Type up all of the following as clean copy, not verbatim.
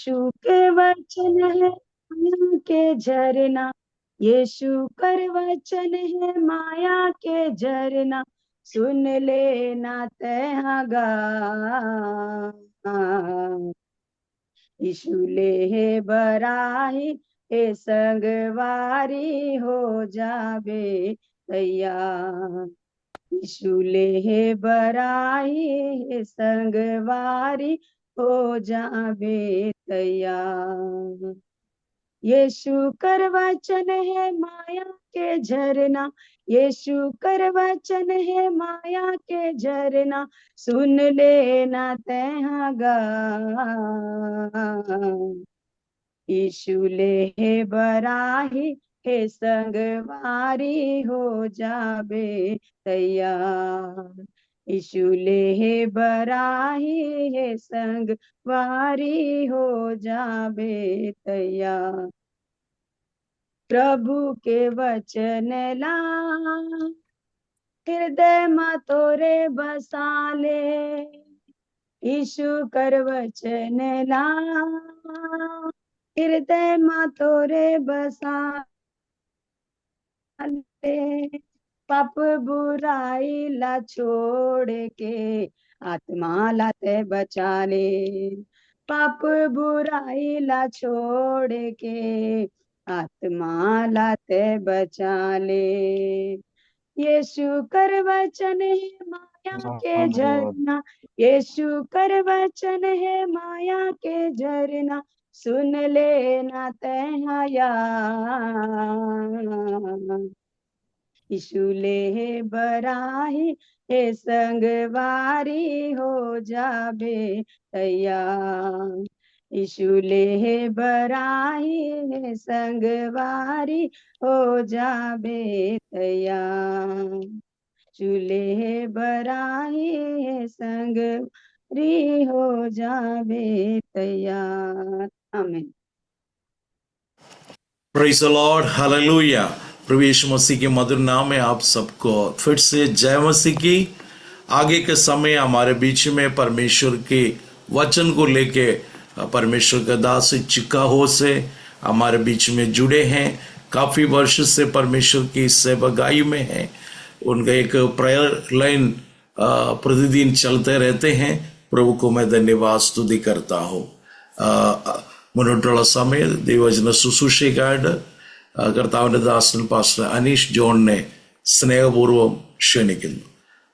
यीशु के वचन है माया के झरना, यीशु कर वचन है माया के झरना, सुन लेना तैहा गा। यीशु ले है बराही हे संगवारी हो जावे तैयार। यीशु ले है बराही हे संगवारी हो जावे तैयार। यीशु कर वचन है माया के झरना, यीशु कर वचन है माया के झरना, सुन लेना तैहा गा। यीशु ले है बराही हे संगवारी हो जावे तैयार। यीशु ले है बराही हे संगवारी हो जावे तैयार। प्रभु के वचन ला हृदय में तोरे बसाले, यीशु कर वचन ला हृदय में तोरे बसाले, पाप बुराई ला छोड़ के आत्मा लाते बचा ले, पाप बुराई ला छोड़ के आत्मा लाते बचा ले। यीशु कर वचन है माया के झरना, यीशु कर वचन है माया के झरना, सुन लेना तैहा यार। यीशु ले बराही हे संगवारी हो जावे तैयार। यीशु ले बराही हे संगवारी हो जावे तैयार। चूल्हे बराही हे संगवारी हो जावे तैयार। आमीन। Praise the Lord, hallelujah. प्रभु यीशु मसीह के मधुर नाम में आप सबको फिर से जय मसीह की। आगे के समय हमारे बीच में परमेश्वर के वचन को लेके परमेश्वर का दास चिकागो से हमारे बीच में जुड़े हैं। काफ़ी वर्ष से परमेश्वर की सेवकाई में हैं। उनका एक प्रेयर लाइन प्रतिदिन चलते रहते हैं। प्रभु को मैं धन्यवाद स्तुति करता हूँ। മുന്നോട്ടുള്ള സമയം ദൈവവചന ശുശ്രൂഷയ്ക്കായിട്ട് കർത്താവിൻ്റെ ദാസൻ പാസ്റ്റർ അനീഷ് ജോണിനെ स्नेहपूर्वक क्षणिക്കുന്നു।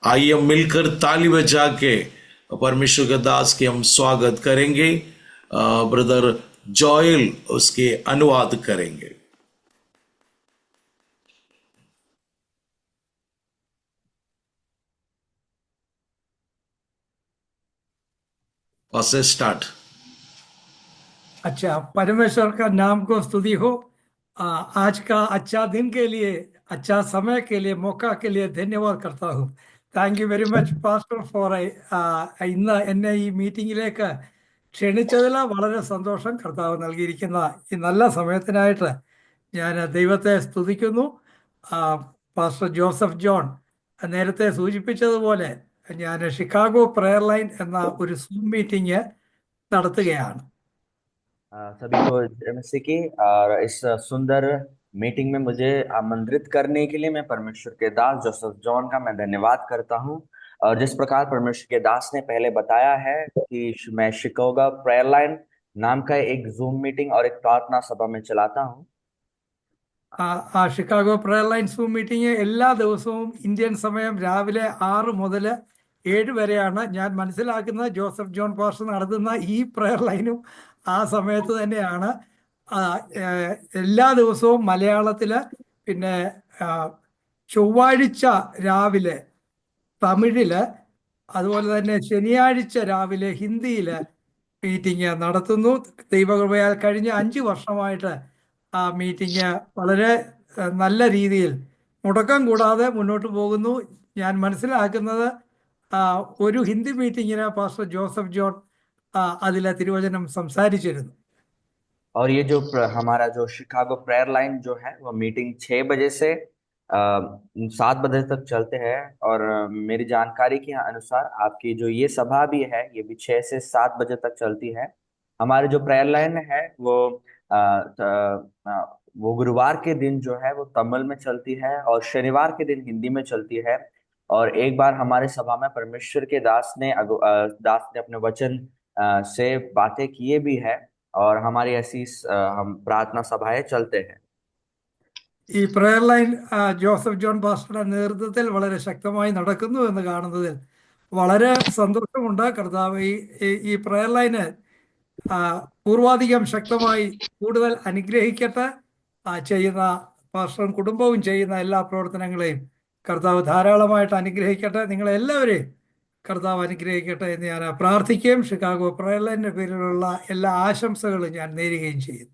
आइए मिलकर ताली बजा के परमेश्वर के दास के हम स्वागत करेंगे। ब्रदर जॉयल उसके अनुवाद करेंगे। से स्टार्ट। अच्छा, परमेश्वर का नाम को स्तुति हो। आज का अच्छा दिन के लिए, अच्छा समय के लिए, मौका के लिए धन्यवाद करता हूँ। Thank you very much pastor for ഇന്ന് എന്നെ ഈ മീറ്റിങ്ങിലേക്ക് ക്ഷണിച്ചതിൽ വളരെ സന്തോഷം. കർത്താവ് നൽകിയിരിക്കുന്ന ഈ നല്ല സമയത്തിനായിട്ട് ഞാൻ ദൈവത്തെ സ്തുതിക്കുന്നു. പാസ്റ്റർ ജോസഫ് ജോൺ നേരത്തെ സൂചിപ്പിച്ചതുപോലെ ഞാൻ ഷിക്കാഗോ പ്രെയർ ലൈൻ എന്ന ഒരു സൂം മീറ്റിംഗ് നടത്തുകയാണ്. सभी को जय मसीह की। और इस सुंदर मीटिंग में मुझे आमंत्रित करने के लिए मैं परमेश्वर के दास जोसेफ जॉन का मैं धन्यवाद करता हूं। और जिस प्रकार परमेश्वर के दास ने पहले बताया है कि मैं शिकागो प्रेयर लाइन नाम का एक जूम मीटिंग और एक प्रार्थना सभा में चलाता हूं। Chicago prayer line zoom meeting എല്ലാ ദിവസവും ഇന്ത്യൻ സമയം രാവിലെ 6 മുതൽ 7 വരെയാണ്. ഞാൻ മനസ്സിലാക്കുന്നത് ജോസഫ് ജോൺ പാസ്റ്റർ നടത്തുന്ന ഈ പ്രെയർ ലൈനും ആ സമയത്ത് തന്നെയാണ്. എല്ലാ ദിവസവും മലയാളത്തിൽ, പിന്നെ ചൊവ്വാഴ്ച രാവിലെ തമിഴില്, അതുപോലെ തന്നെ ശനിയാഴ്ച രാവിലെ ഹിന്ദിയിൽ മീറ്റിംഗ് നടത്തുന്നു. ദൈവകൃപയാൽ കഴിഞ്ഞ 5 വർഷമായിട്ട് ആ മീറ്റിംഗ് വളരെ നല്ല രീതിയിൽ മുടക്കം കൂടാതെ മുന്നോട്ട് പോകുന്നു. ഞാൻ മനസ്സിലാക്കുന്നത് ഒരു ഹിന്ദി മീറ്റിങ്ങിന് പാസ്റ്റർ ജോസഫ് ജോൺ അതിലെ തിരുവചനം സംസാരിച്ചിരുന്നു. और ये जो हमारा जो शिकागो प्रेयर लाइन जो है वो मीटिंग 6 बजे से 7 बजे तक चलते हैं। और मेरी जानकारी के अनुसार आपकी जो ये सभा भी है ये भी 6 से 7 बजे तक चलती है। हमारे जो प्रेयर लाइन है वो गुरुवार के दिन जो है वो तमिल में चलती है और शनिवार के दिन हिंदी में चलती है। और एक बार हमारे सभा में परमेश्वर के दास ने अपने वचन से बातें किए भी है और हमारी ऐसी हम प्रार्थना सभाएं चलते हैं। ഈ പ്രയർ ലൈൻ ജോസഫ് ജോൺ പാസ്റ്ററുടെ നേതൃത്വത്തിൽ വളരെ ശക്തമായി നടക്കുന്നു എന്ന് കാണുന്നതിൽ വളരെ സന്തോഷമുണ്ട്. കർത്താവ് ഈ പ്രയർ ലൈന് പൂർവാധികം ശക്തമായി കൂടുതൽ അനുഗ്രഹിക്കട്ടെ. ചെയ്യുന്ന പാസ്റ്ററും കുടുംബവും ചെയ്യുന്ന എല്ലാ പ്രവർത്തനങ്ങളെയും കർത്താവ് ധാരാളമായിട്ട് അനുഗ്രഹിക്കട്ടെ. നിങ്ങളെല്ലാവരെയും കർത്താവ് അനുഗ്രഹിക്കട്ടെ എന്ന് ഞാൻ പ്രാർത്ഥിക്കുകയും ഷിക്കാഗോ പ്രയർ ലൈനിന്റെ പേരിലുള്ള എല്ലാ ആശംസകളും ഞാൻ നേരുകയും ചെയ്യുന്നു.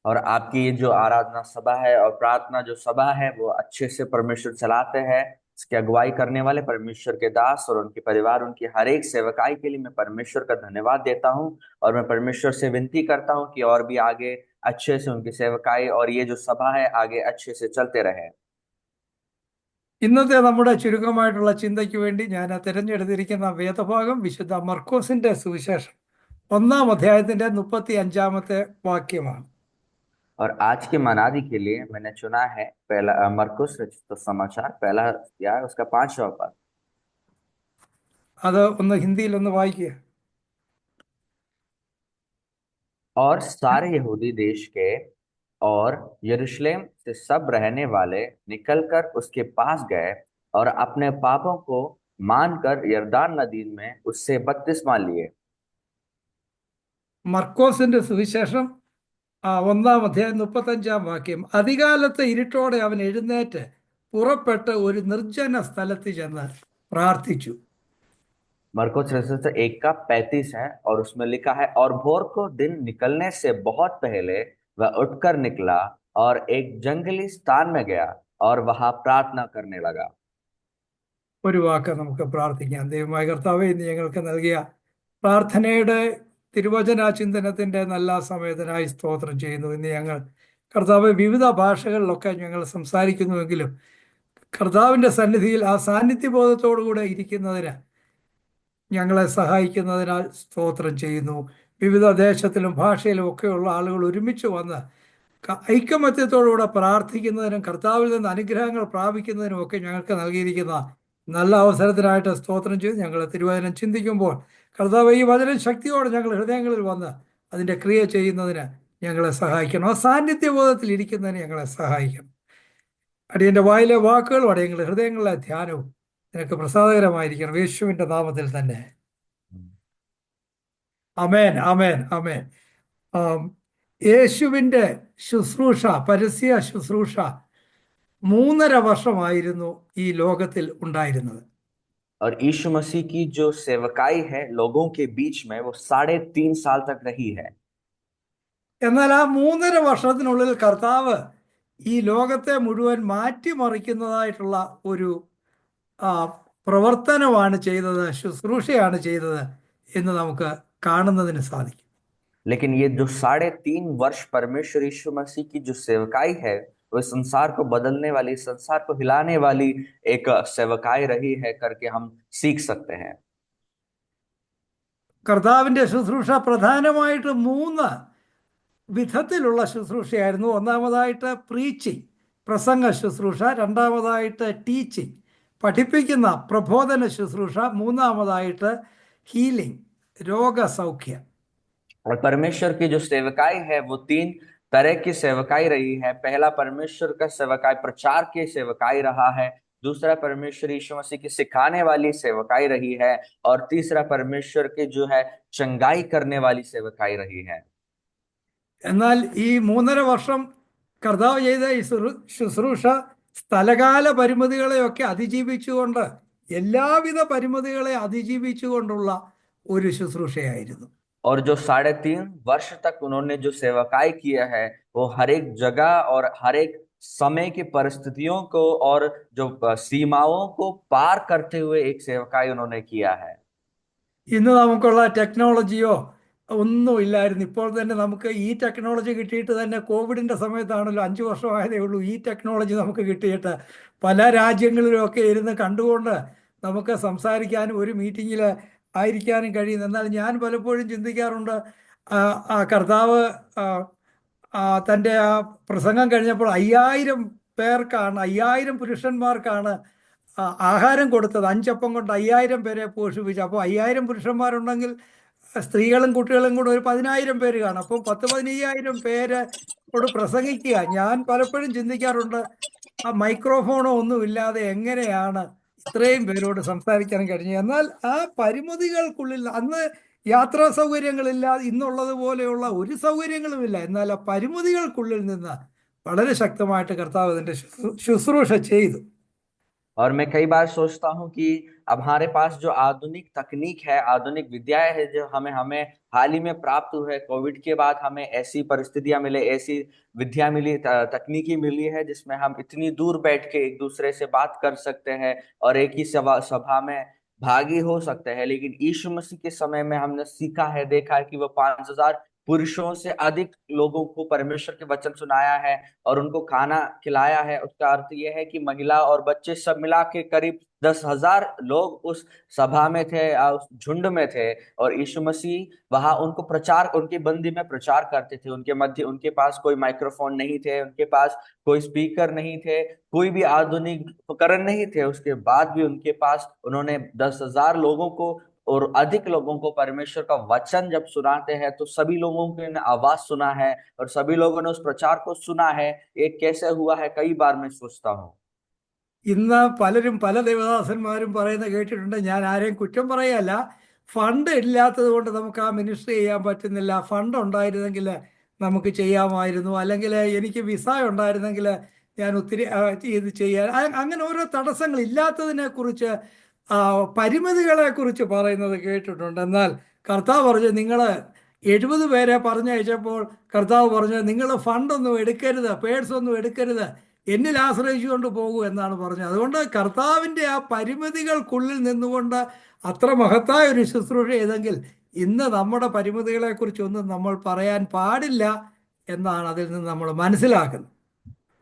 और आपकी ये जो आराधना सभा है और प्रार्थना जो सभा है वो अच्छे से परमेश्वर चलाते हैं। इसकी अगुवाई करने वाले परमेश्वर के दास और उनके परिवार, उनकी हर एक सेवकाई के लिए मैं परमेश्वर का धन्यवाद देता हूं और मैं परमेश्वर से विनती करता हूं कि और भी आगे अच्छे से उनकी सेवकाई और ये जो सभा है आगे अच्छे से चलते रहे। ഇന്നത്തെ നമ്മുടെ ചുരുക്കമായിട്ടുള്ള ചിന്തയ്ക്ക് വേണ്ടി ഞാൻ തിരഞ്ഞെടുത്തിരിക്കുന്ന വേദഭാഗം വിശുദ്ധ മർക്കോസിന്റെ സുവിശേഷം 1-ാം അധ്യായത്തിന്റെ 35-ാമത്തെ വാക്യമാണ്. और आज के मनादी के लिए मैंने चुना है पहला मरकुस रचित समाचार पहला अध्याय उसका 5वां पद। അത് ഒന്ന് ഹിന്ദിയിൽ ഒന്ന് വായിക്കുക. और सारे यहूदी देश के और यरूशलेम से सब रहने वाले निकलकर उसके पास गए और अपने पापों को मानकर यरदान नदी में उससे बपतिस्मा लिए। മർക്കോസിന്റെ സുവിശേഷം 1-ാം അധ്യായം 35-ാം വാക്യം. അധികാലത്ത് ഇരുട്ടോടെ അവൻ എഴുന്നേറ്റ് പുറപ്പെട്ട് ഒരു നിർജ്ജന സ്ഥലത്ത് ചെന്ന് പ്രാർത്ഥിച്ചു. मरकुस रचित 1 का 35 है और उसमें लिखा है, और भोर को दिन निकलने से बहुत पहले वह उठकर निकला और एक जंगली स्थान में गया और वहां प्रार्थना करने लगा। ഒരു വാക്ക് നമുക്ക് പ്രാർത്ഥിക്കാം. ദൈവമായ കർത്താവേ, ഇന്ന് ഞങ്ങൾക്ക് നൽകിയ പ്രാർത്ഥനയുടെ തിരുവചന ചിന്തനത്തിന്റെ നല്ല സമയത്തിനായി സ്തോത്രം ചെയ്യുന്നു. ഇന്ന് ഞങ്ങൾ കർത്താവ് വിവിധ ഭാഷകളിലൊക്കെ ഞങ്ങൾ സംസാരിക്കുന്നുവെങ്കിലും കർത്താവിന്റെ സന്നിധിയിൽ ആ സാന്നിധ്യബോധത്തോടുകൂടെ ഇരിക്കുന്നതിന് ഞങ്ങളെ സഹായിക്കുന്നതിനാൽ സ്തോത്രം ചെയ്യുന്നു. വിവിധ ദേശത്തിലും ഭാഷയിലും ഒക്കെയുള്ള ആളുകൾ ഒരുമിച്ച് വന്ന് ഐകമത്യത്തോടുകൂടെ പ്രാർത്ഥിക്കുന്നതിനും കർത്താവിൽ നിന്ന് അനുഗ്രഹങ്ങൾ പ്രാപിക്കുന്നതിനും ഒക്കെ ഞങ്ങൾക്ക് നൽകിയിരിക്കുന്ന നല്ല അവസരത്തിനായിട്ട് സ്തോത്രം ചെയ്ത് ഞങ്ങൾ തിരുവചനം ചിന്തിക്കുമ്പോൾ കർത്താവ് ഈ വചനം ശക്തിയോടെ ഞങ്ങൾ ഹൃദയങ്ങളിൽ വന്ന് അതിൻ്റെ ക്രിയ ചെയ്യുന്നതിന് ഞങ്ങളെ സഹായിക്കണം. ആ സാന്നിധ്യബോധത്തിൽ ഇരിക്കുന്നതിന് ഞങ്ങളെ സഹായിക്കണം. അടിയൻ്റെ വായിലെ വാക്കുകളും അടിയങ്ങളുടെ ഹൃദയങ്ങളിലെ ധ്യാനവും നിനക്ക് പ്രസാദകരമായിരിക്കണം. യേശുവിൻ്റെ നാമത്തിൽ തന്നെ. അമേൻ, അമേൻ, അമേൻ. യേശുവിൻ്റെ ശുശ്രൂഷ, പരസ്യ ശുശ്രൂഷ 3.5 വർഷമായിരുന്നു ഈ ലോകത്തിൽ ഉണ്ടായിരുന്നത്. और यीशु मसीह की जो सेवकाई है लोगों के बीच में वो 3.5 साल तक रही है। എന്നാൽ ആ 3.5 വർഷത്തിനുള്ളിൽ കർത്താവ് ഈ ലോകത്തെ മുഴുവൻ മാറ്റിമറിക്കുന്നതായിട്ടുള്ള ഒരു പ്രവർത്തനമാണ് ചെയ്തത്, ശുശ്രൂഷയാണ് ചെയ്തത് എന്ന് നമുക്ക് കാണുന്നതിന് സാധിക്കും. लेकिन ये जो 3.5 वर्ष परमेश्वर यीशु मसीह की जो सेवकाई है वो संसार को बदलने वाली, संसार को हिलाने वाली एक सेवकाई रही है करके हम सीख सकते हैं। കർത്താവിന്റെ ശുശ്രൂഷ പ്രധാനമായിട്ട് 3 വിധത്തിലുള്ള ശുശ്രൂഷയായിരുന്നു. ഒന്നാമതായിട്ട് പ്രീച്ചിങ്, പ്രസംഗ ശുശ്രൂഷ. രണ്ടാമതായിട്ട് ടീച്ചിങ്, പഠിപ്പിക്കുന്ന പ്രബോധന ശുശ്രൂഷ. മൂന്നാമതായിട്ട് ഹീലിംഗ്, രോഗസൗഖ്യം. और परमेश्वर की जो सेवकाई है वो 3 तरह की सेवकाई रही है। पहला परमेश्वर का सेवकाई प्रचार की सेवकाई रहा है, दूसरा परमेश्वर यीशु मसीह की सिखाने वाली सेवकाई रही है और तीसरा परमेश्वर की जो है चंगाई करने वाली सेवकाई रही है। എന്നാൽ ഈ 3.5 വർഷം കർത്താവ് ചെയ്ത ഈ ശുശ്രൂഷ സ്ഥലകാല പരിമിതികളെയൊക്കെ അതിജീവിച്ചുകൊണ്ട്, എല്ലാവിധ പരിമിതികളെ അതിജീവിച്ചുകൊണ്ടുള്ള ഒരു ശുശ്രൂഷയായിരുന്നു. और जो 3.5 वर्ष तक उन्होंने जो सेवकाई किया है वो हर एक जगह और हर एक समय की परिस्थितियों को और जो सीमाओं को पार करते हुए एक सेवकाई उन्होंने किया है। ഇന്ന് നമുക്കുള്ള ടെക്നോളജിയോ ഒന്നും ഇല്ലായിരുന്നു. ഇപ്പോൾ തന്നെ നമുക്ക് ഈ ടെക്നോളജി കിട്ടിയിട്ട് തന്നെ കോവിഡിൻ്റെ സമയത്താണല്ലോ, 5 വർഷമായതേ ഉള്ളൂ ഈ ടെക്നോളജി നമുക്ക് കിട്ടിയിട്ട്. പല രാജ്യങ്ങളിലുമൊക്കെ ഇരുന്ന് കണ്ടുകൊണ്ട് നമുക്ക് സംസാരിക്കാനും ഒരു മീറ്റിങ്ങിൽ ആയിരിക്കാനും കഴിയുന്നു. എന്നാൽ ഞാൻ പലപ്പോഴും ചിന്തിക്കാറുണ്ട്, കർത്താവ് ആ, തൻ്റെ ആ പ്രസംഗം കഴിഞ്ഞപ്പോൾ 5000 പുരുഷന്മാർക്കാണ് ആഹാരം കൊടുത്തത്. 5 അപ്പം കൊണ്ട് 5000 പേരെ പോഷിപ്പിച്ചു. അപ്പോൾ 5000 പുരുഷന്മാരുണ്ടെങ്കിൽ സ്ത്രീകളും കുട്ടികളും കൂടെ ഒരു 10000 പേര് കാണും. അപ്പം 10-15 പേരോട് പ്രസംഗിക്കുക. ഞാൻ പലപ്പോഴും ചിന്തിക്കാറുണ്ട്, ആ മൈക്രോഫോണോ ഒന്നും ഇല്ലാതെ എങ്ങനെയാണ് ഇത്രയും പേരോട് സംസാരിക്കാൻ കഴിഞ്ഞത്. എന്നാൽ ആ പരിമിതികൾക്കുള്ളിൽ അന്ന് യാത്രാ സൗകര്യങ്ങളില്ലാതെ ഇന്നുള്ളത് പോലെയുള്ള ഒരു സൗകര്യങ്ങളുമില്ല. എന്നാൽ ആ പരിമിതികൾക്കുള്ളിൽ നിന്ന് വളരെ ശക്തമായിട്ട് കർത്താവ് അതിൻ്റെ ശുശ്രൂഷ ചെയ്തു. और मैं कई बार सोचता हूँ कि अब हमारे पास जो आधुनिक तकनीक है, आधुनिक विद्याएं है, जो हमें हमें हाल ही में प्राप्त हुई है, कोविड के बाद हमें ऐसी परिस्थितियां मिले, ऐसी विद्या मिली, तकनीकी मिली है जिसमें हम इतनी दूर बैठ के एक दूसरे से बात कर सकते हैं और एक ही सभा में भागी हो सकते हैं। लेकिन यीशु मसीह के समय में हमने सीखा है, देखा है कि वो 5000 पुरुषों से अधिक लोगों को परमेश्वर के वचन सुनाया है और उनको खाना खिलाया है। उसका अर्थ यह है कि महिला और बच्चे सब मिला के करीब 10,000 लोग उस सभा में थे, उस झुंड में थे। और यीशु मसीह वहां उनको प्रचार, उनकी बंदी में प्रचार करते थे। उनके मध्य, उनके पास कोई माइक्रोफोन नहीं थे, उनके पास कोई स्पीकर नहीं थे, कोई भी आधुनिक उपकरण नहीं थे। उसके बाद भी उनके पास उन्होंने 10,000 लोगों को और अधिक लोगों को परमेश्वर का वचन जब सुनाते हैं तो सभी लोगों की ने आवाज सुना है और सभी लोगों ने उस प्रचार को सुना है। ये कैसे हुआ है, कई बार मैं सोचता हूँ। ഇന്ന് പലരും പല ദേവദാസന്മാരും പറയുന്നത് കേട്ടിട്ടുണ്ട്. ഞാൻ ആരെയും കുറ്റം പറയുകയല്ല. ഫണ്ട് ഇല്ലാത്തത് കൊണ്ട് നമുക്ക് ആ മിനിസ്ട്രി ചെയ്യാൻ പറ്റുന്നില്ല. ഫണ്ട് ഉണ്ടായിരുന്നെങ്കിൽ നമുക്ക് ചെയ്യാമായിരുന്നു, അല്ലെങ്കിൽ എനിക്ക് വിസ ഉണ്ടായിരുന്നെങ്കിൽ ഞാൻ ഒത്തിരി ഇത് ചെയ്യാൻ, അങ്ങനെ ഓരോ തടസ്സങ്ങൾ ഇല്ലാത്തതിനെ കുറിച്ച്, പരിമിതികളെ കുറിച്ച് പറയുന്നത് കേട്ടിട്ടുണ്ട്. എന്നാൽ കർത്താവ് പറഞ്ഞു, നിങ്ങൾ 70 പേരെ പറഞ്ഞയച്ചപ്പോൾ കർത്താവ് പറഞ്ഞു, നിങ്ങൾ ഫണ്ടൊന്നും എടുക്കരുത്, പേഴ്സൊന്നും എടുക്കരുത്, എന്നിൽ ആശ്രയിച്ചുകൊണ്ട് പോകൂ എന്നാണ് പറഞ്ഞത്. അതുകൊണ്ട് കർത്താവിൻ്റെ ആ പരിമിതികൾക്കുള്ളിൽ നിന്നുകൊണ്ട് അത്ര മഹത്തായ ഒരു ശുശ്രൂഷ ചെയ്തെങ്കിൽ ഇന്ന് നമ്മുടെ പരിമിതികളെക്കുറിച്ചൊന്നും നമ്മൾ പറയാൻ പാടില്ല എന്നാണ് അതിൽ നിന്ന് നമ്മൾ മനസ്സിലാക്കുന്നത്.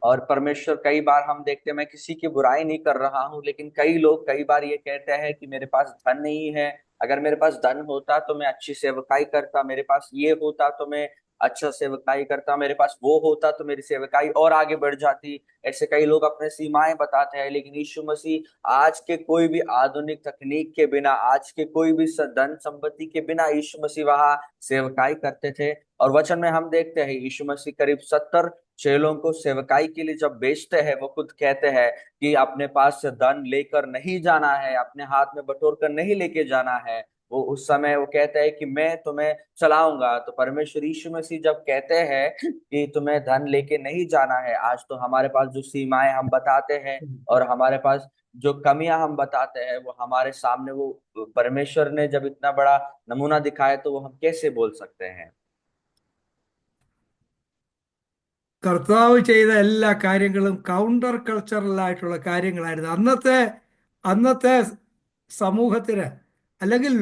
और परमेश्वर, कई बार हम देखते हैं, मैं किसी की बुराई नहीं कर रहा हूँ, लेकिन कई लोग कई बार ये कहते हैं कि मेरे पास धन नहीं है, अगर मेरे पास धन होता तो मैं अच्छी सेवकाई करता, मेरे पास ये होता तो मैं अच्छा सेवकाई करता, मेरे पास वो होता तो मेरी सेवकाई और आगे बढ़ जाती। ऐसे कई लोग अपने सीमाएं बताते हैं। लेकिन यीशु मसीह आज के कोई भी आधुनिक तकनीक के बिना, आज के कोई भी धन संपत्ति के बिना यीशु मसीह वहां सेवकाई करते थे। और वचन में हम देखते हैं यीशु मसीह करीब 70 चेलों को सेवकाई के लिए जब बेचते हैं, वो खुद कहते हैं कि अपने पास से धन लेकर नहीं जाना है, अपने हाथ में बटोर कर नहीं लेके जाना है। वो उस समय वो कहते हैं कि मैं तुम्हें चलाऊंगा। तो परमेश्वर यीशु मसीह जब कहते हैं कि तुम्हें धन लेके नहीं जाना है, आज तो हमारे पास जो सीमाएं हम बताते हैं और हमारे पास जो कमियां हम बताते हैं, वो हमारे सामने, वो परमेश्वर ने जब इतना बड़ा नमूना दिखाया तो वो हम कैसे बोल सकते हैं। കർത്താവ് ചെയ്ത എല്ലാ കാര്യങ്ങളും കൗണ്ടർ കൾച്ചറലായിട്ടുള്ള കാര്യങ്ങളായിരുന്നു. അന്നത്തെ സമൂഹത്തിന്, അല്ലെങ്കിൽ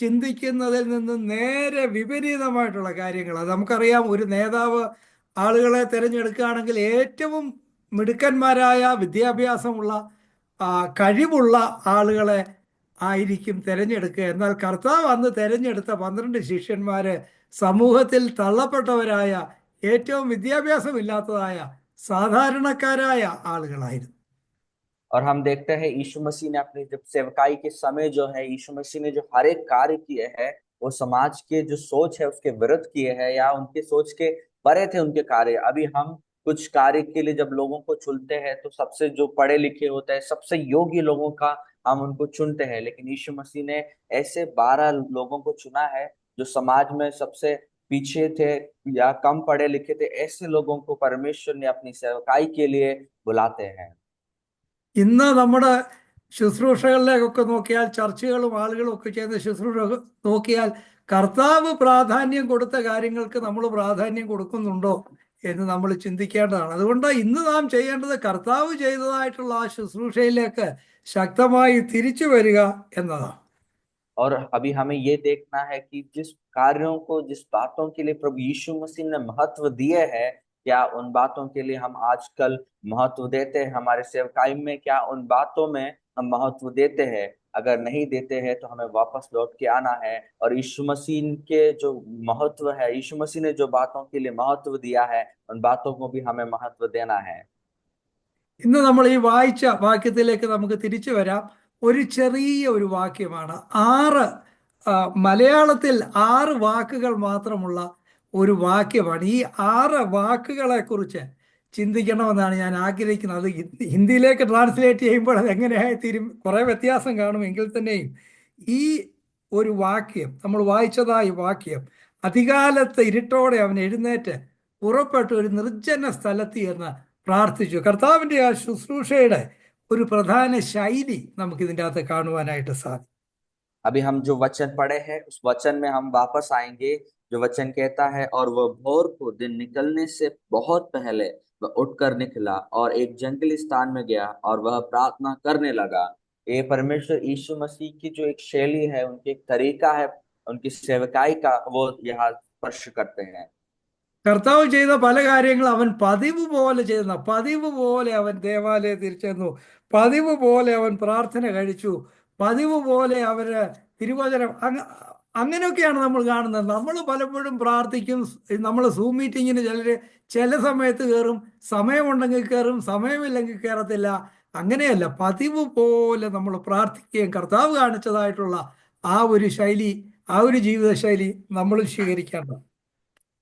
ചിന്തിക്കുന്നതിൽ നിന്ന് നേരെ വിപരീതമായിട്ടുള്ള കാര്യങ്ങൾ. നമുക്കറിയാം, ഒരു നേതാവ് ആളുകളെ തിരഞ്ഞെടുക്കുകയാണെങ്കിൽ ഏറ്റവും മിടുക്കന്മാരായ, വിദ്യാഭ്യാസമുള്ള, കഴിവുള്ള ആളുകളെ ആയിരിക്കും തിരഞ്ഞെടുക്കുക. എന്നാൽ കർത്താവ് അന്ന് തിരഞ്ഞെടുത്ത 12 ശിഷ്യന്മാര് സമൂഹത്തിൽ തള്ളപ്പെട്ടവരായ, ഏറ്റവും വിദ്യാഭ്യാസമില്ലാത്തതായ സാധാരണക്കാരായ ആളുകളായിരുന്നു. और हम देखते हैं यीशु मसीह ने अपनी जब सेवकाई के समय जो है, यीशु मसीह ने जो हर एक कार्य किए हैं, वो समाज के जो सोच है उसके विरुद्ध किए हैं, या उनके सोच के परे थे उनके कार्य। अभी हम कुछ कार्य के लिए जब लोगों को चुनते हैं तो सबसे जो पढ़े लिखे होते हैं, सबसे योग्य लोगों का हम उनको चुनते हैं। लेकिन यीशु मसीह ने ऐसे 12 लोगों को चुना है जो समाज में सबसे पीछे थे या कम पढ़े लिखे थे। ऐसे लोगों को परमेश्वर ने अपनी सेवकाई के लिए बुलाते हैं। ഇന്ന് നമ്മുടെ ശുശ്രൂഷകളിലേക്കൊക്കെ നോക്കിയാൽ, ചർച്ചകളും ആളുകളും ഒക്കെ ചെയ്യുന്ന ശുശ്രൂഷ നോക്കിയാൽ, കർത്താവ് പ്രാധാന്യം കൊടുത്ത കാര്യങ്ങൾക്ക് നമ്മൾ പ്രാധാന്യം കൊടുക്കുന്നുണ്ടോ എന്ന് നമ്മൾ ചിന്തിക്കേണ്ടതാണ്. അതുകൊണ്ട് ഇന്ന് നാം ചെയ്യേണ്ടത് കർത്താവ് ചെയ്തതായിട്ടുള്ള ആ ശുശ്രൂഷയിലേക്ക് ശക്തമായി തിരിച്ചു വരിക എന്നതാണ്. और अभी हमें ये देखना है कि जिस कार्यों को, जिस बातों के लिए प्रभु यीशु मसीह ने महत्व दिए हैं, क्या उन बातों के लिए हम आजकल महत्व देते हैं हमारे सेवकाई में? क्या उन बातों में हम महत्व देते हैं? अगर नहीं देते हैं तो हमें वापस लौट के आना है और यीशु मसीह के जो महत्व है, यीशु मसीह ने जो बातों के लिए महत्व दिया है उन बातों को भी हमें महत्व देना है। ഇന്ന് നമ്മൾ ഈ വായിച്ച വാക്യത്തിലേക്ക് നമുക്ക് തിരിച്ചു വരാം. ഒരു ചെറിയ ഒരു വാക്യമാണ്. മലയാളത്തിൽ 6 വാക്കുകൾ മാത്രമുള്ള ഒരു വാക്യമാണ്. ഈ 6 വാക്കുകളെ കുറിച്ച് ചിന്തിക്കണമെന്നാണ് ഞാൻ ആഗ്രഹിക്കുന്നത്. അത് ഹിന്ദിയിലേക്ക് ട്രാൻസ്ലേറ്റ് ചെയ്യുമ്പോൾ അത് എങ്ങനെയായി തീരും, കുറെ വ്യത്യാസം കാണുമെങ്കിൽ തന്നെയും ഈ ഒരു വാക്യം, നമ്മൾ വായിച്ചതായ വാക്യം, അധികാലത്ത് ഇരുട്ടോടെ അവൻ എഴുന്നേറ്റ് പുറപ്പെട്ടു ഒരു നിർജ്ജന സ്ഥലത്ത് എന്ന് പ്രാർത്ഥിച്ചു. കർത്താവിൻ്റെ ആ ശുശ്രൂഷയുടെ ഒരു പ്രധാന ശൈലി നമുക്ക് ഇതിൻ്റെ അകത്ത് കാണുവാനായിട്ട് സാധിക്കും. अभी हम जो वचन पढ़े हैं उस वचन में हम वापस आएंगे। जो वचन कहता है, और वह भोर को दिन निकलने से बहुत पहले वह उठकर निकला और एक जंगली स्थान में गया और वह प्रार्थना करने लगा। ये परमेश्वर यीशु मसीह की जो एक शैली है, उनकी एक तरीका है, उनकी सेवकाई का, वो यहाँ स्पर्श करते हैं। കർത്താവ് ചെയ്ത പല കാര്യങ്ങളും അവൻ പതിവ് പോലെ അവൻ ദേവാലയത്തിൽ ചെന്നു, പതിവ് പോലെ അവൻ പ്രാർത്ഥന കഴിച്ചു, പതിവ് പോലെ അവര് തിരുവചനം, അങ്ങനെയൊക്കെയാണ് നമ്മൾ കാണുന്നത്. നമ്മൾ പലപ്പോഴും പ്രാർത്ഥിക്കും, നമ്മൾ സൂം മീറ്റിങ്ങിന് ചില സമയത്ത് കയറും, സമയമുണ്ടെങ്കിൽ കയറും, സമയമില്ലെങ്കിൽ കയറത്തില്ല. അങ്ങനെയല്ല, പതിവ് പോലെ നമ്മൾ പ്രാർത്ഥിക്കുകയും കർത്താവ് കാണിച്ചതായിട്ടുള്ള ആ ഒരു ശൈലി, ആ ഒരു ജീവിതശൈലി നമ്മൾ സ്വീകരിക്കേണ്ടത്.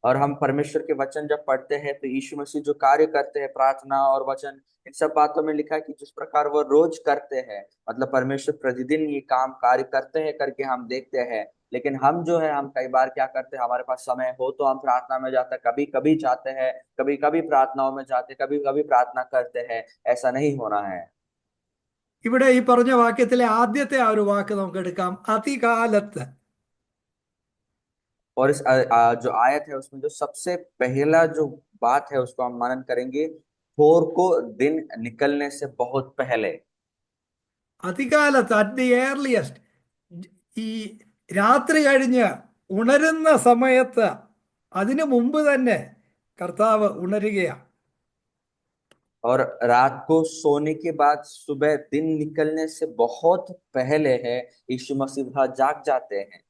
और हम परमेश्वर के वचन जब पढ़ते हैं तो यीशु मसीह जो कार्य करते हैं, प्रार्थना और वचन, इन सब बातों में लिखा है कि जिस प्रकार वो रोज करते हैं, मतलब परमेश्वर प्रतिदिन ये काम कार्य करते हैं करके हम देखते हैं। लेकिन हम जो है, हम कई बार क्या करते हैं, हमारे पास समय हो तो हम प्रार्थना में जाते हैं, कभी कभी जाते हैं, कभी कभी प्रार्थनाओं में जाते, कभी कभी प्रार्थना करते हैं। ऐसा नहीं होना है। ഇവിടെ ഈ പറഞ്ഞ വാക്യത്തിലെ ആദ്യത്തെ ആ ഒരു വാക്ക് നമുക്ക് എടുക്കാം, അതികാലത്ത്. और इस जो आयत है उसमें जो सबसे पहला जो बात है उसको हम मनन करेंगे, भोर को दिन निकलने से बहुत पहले। അതികാലത്ത്, അറ്റ് ദി ഏർലിയസ്റ്റ്, ഈ രാത്രി കഴിഞ്ഞ് ഉണരുന്ന സമയത്ത്, അതിനു മുമ്പ് തന്നെ കർത്താവ് ഉണരുകയാണ്. और रात को सोने के बाद सुबह दिन निकलने से बहुत पहले है यीशु मसीह वहां जाग जाते हैं।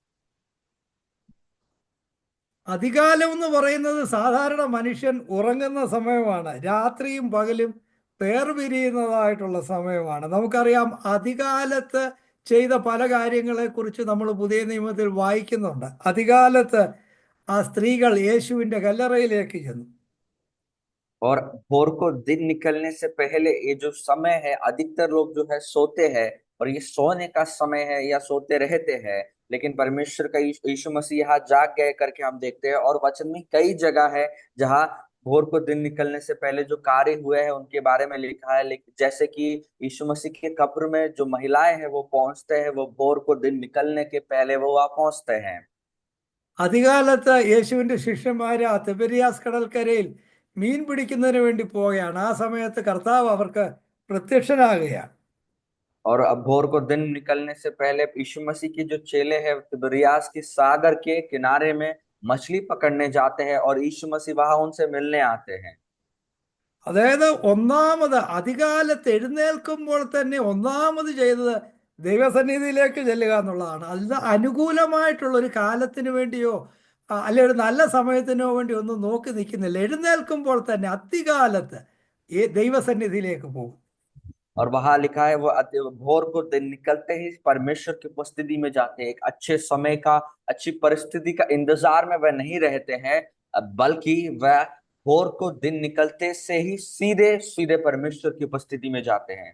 അധികാലം എന്ന് പറയുന്നത് സാധാരണ മനുഷ്യൻ ഉറങ്ങുന്ന സമയമാണ്, രാത്രിയും പകലും വേർപിരിയുന്നതായിട്ടുള്ള സമയമാണ്. നമുക്കറിയാം, അധികാലത്ത് ചെയ്ത പല കാര്യങ്ങളെ കുറിച്ച് നമ്മൾ പുതിയ നിയമത്തിൽ വായിക്കുന്നുണ്ട്. അധികാലത്ത് ആ സ്ത്രീകൾ യേശുവിന്റെ കല്ലറയിലേക്ക് ചെന്നു. और भोर को दिन निकलने से पहले ये जो समय है, अधिकतर लोग जो है सोते हैं और ये सोने का समय है या सोते रहते हैं। लेकिन परमेश्वर का यीशु मसीह यहाँ जाग गए करके हम देखते हैं। और वचन में कई जगह है जहाँ भोर को दिन निकलने से पहले जो कार्य हुए हैं उनके बारे में लिखा है। जैसे कि यीशु मसीह के कब्र में जो महिलाएं हैं वो पहुंचते हैं, वो भोर को दिन निकलने के पहले वो वहां पहुंचते हैं। അധികാലത്ത് യേശുവിന്റെ ശിഷ്യന്മാര് തിബരിയാസ് കടൽക്കരയിൽ മീൻ പിടിക്കുന്നതിന് വേണ്ടി പോവുകയാണ്. ആ സമയത്ത് കർത്താവ് അവർക്ക് പ്രത്യക്ഷനാകുകയാണ്. और अब भोर को दिन निकलने से पहले यीशु मसीह के जो चेले हैं तिबरियास के सागर के किनारे में मछली पकड़ने जाते हैं और यीशु मसीह वहां उनसे मिलने आते हैं। അതായത് ഒന്നാമത് അധികാലത്ത് എഴുന്നേൽക്കുമ്പോൾ തന്നെ ഒന്നാമത് ചെയ്തത് ദൈവസന്നിധിയിലേക്ക് ചെല്ലുക എന്നുള്ളതാണ്. അത് അനുകൂലമായിട്ടുള്ള ഒരു കാലത്തിന് വേണ്ടിയോ അല്ലെ ഒരു നല്ല സമയത്തിനോ വേണ്ടി ഒന്നും നോക്കി നിൽക്കുന്നില്ല. എഴുന്നേൽക്കുമ്പോൾ തന്നെ അധികാലത്ത് ദൈവസന്നിധിയിലേക്ക് പോകും. और वहां लिखा है वो भोर को दिन निकलते ही परमेश्वर की उपस्थिति में जाते हैं। एक अच्छे समय का, अच्छी परिस्थिति का इंतजार में वह नहीं रहते हैं, बल्कि वह भोर को दिन निकलते से ही सीधे सीधे परमेश्वर की उपस्थिति में जाते हैं।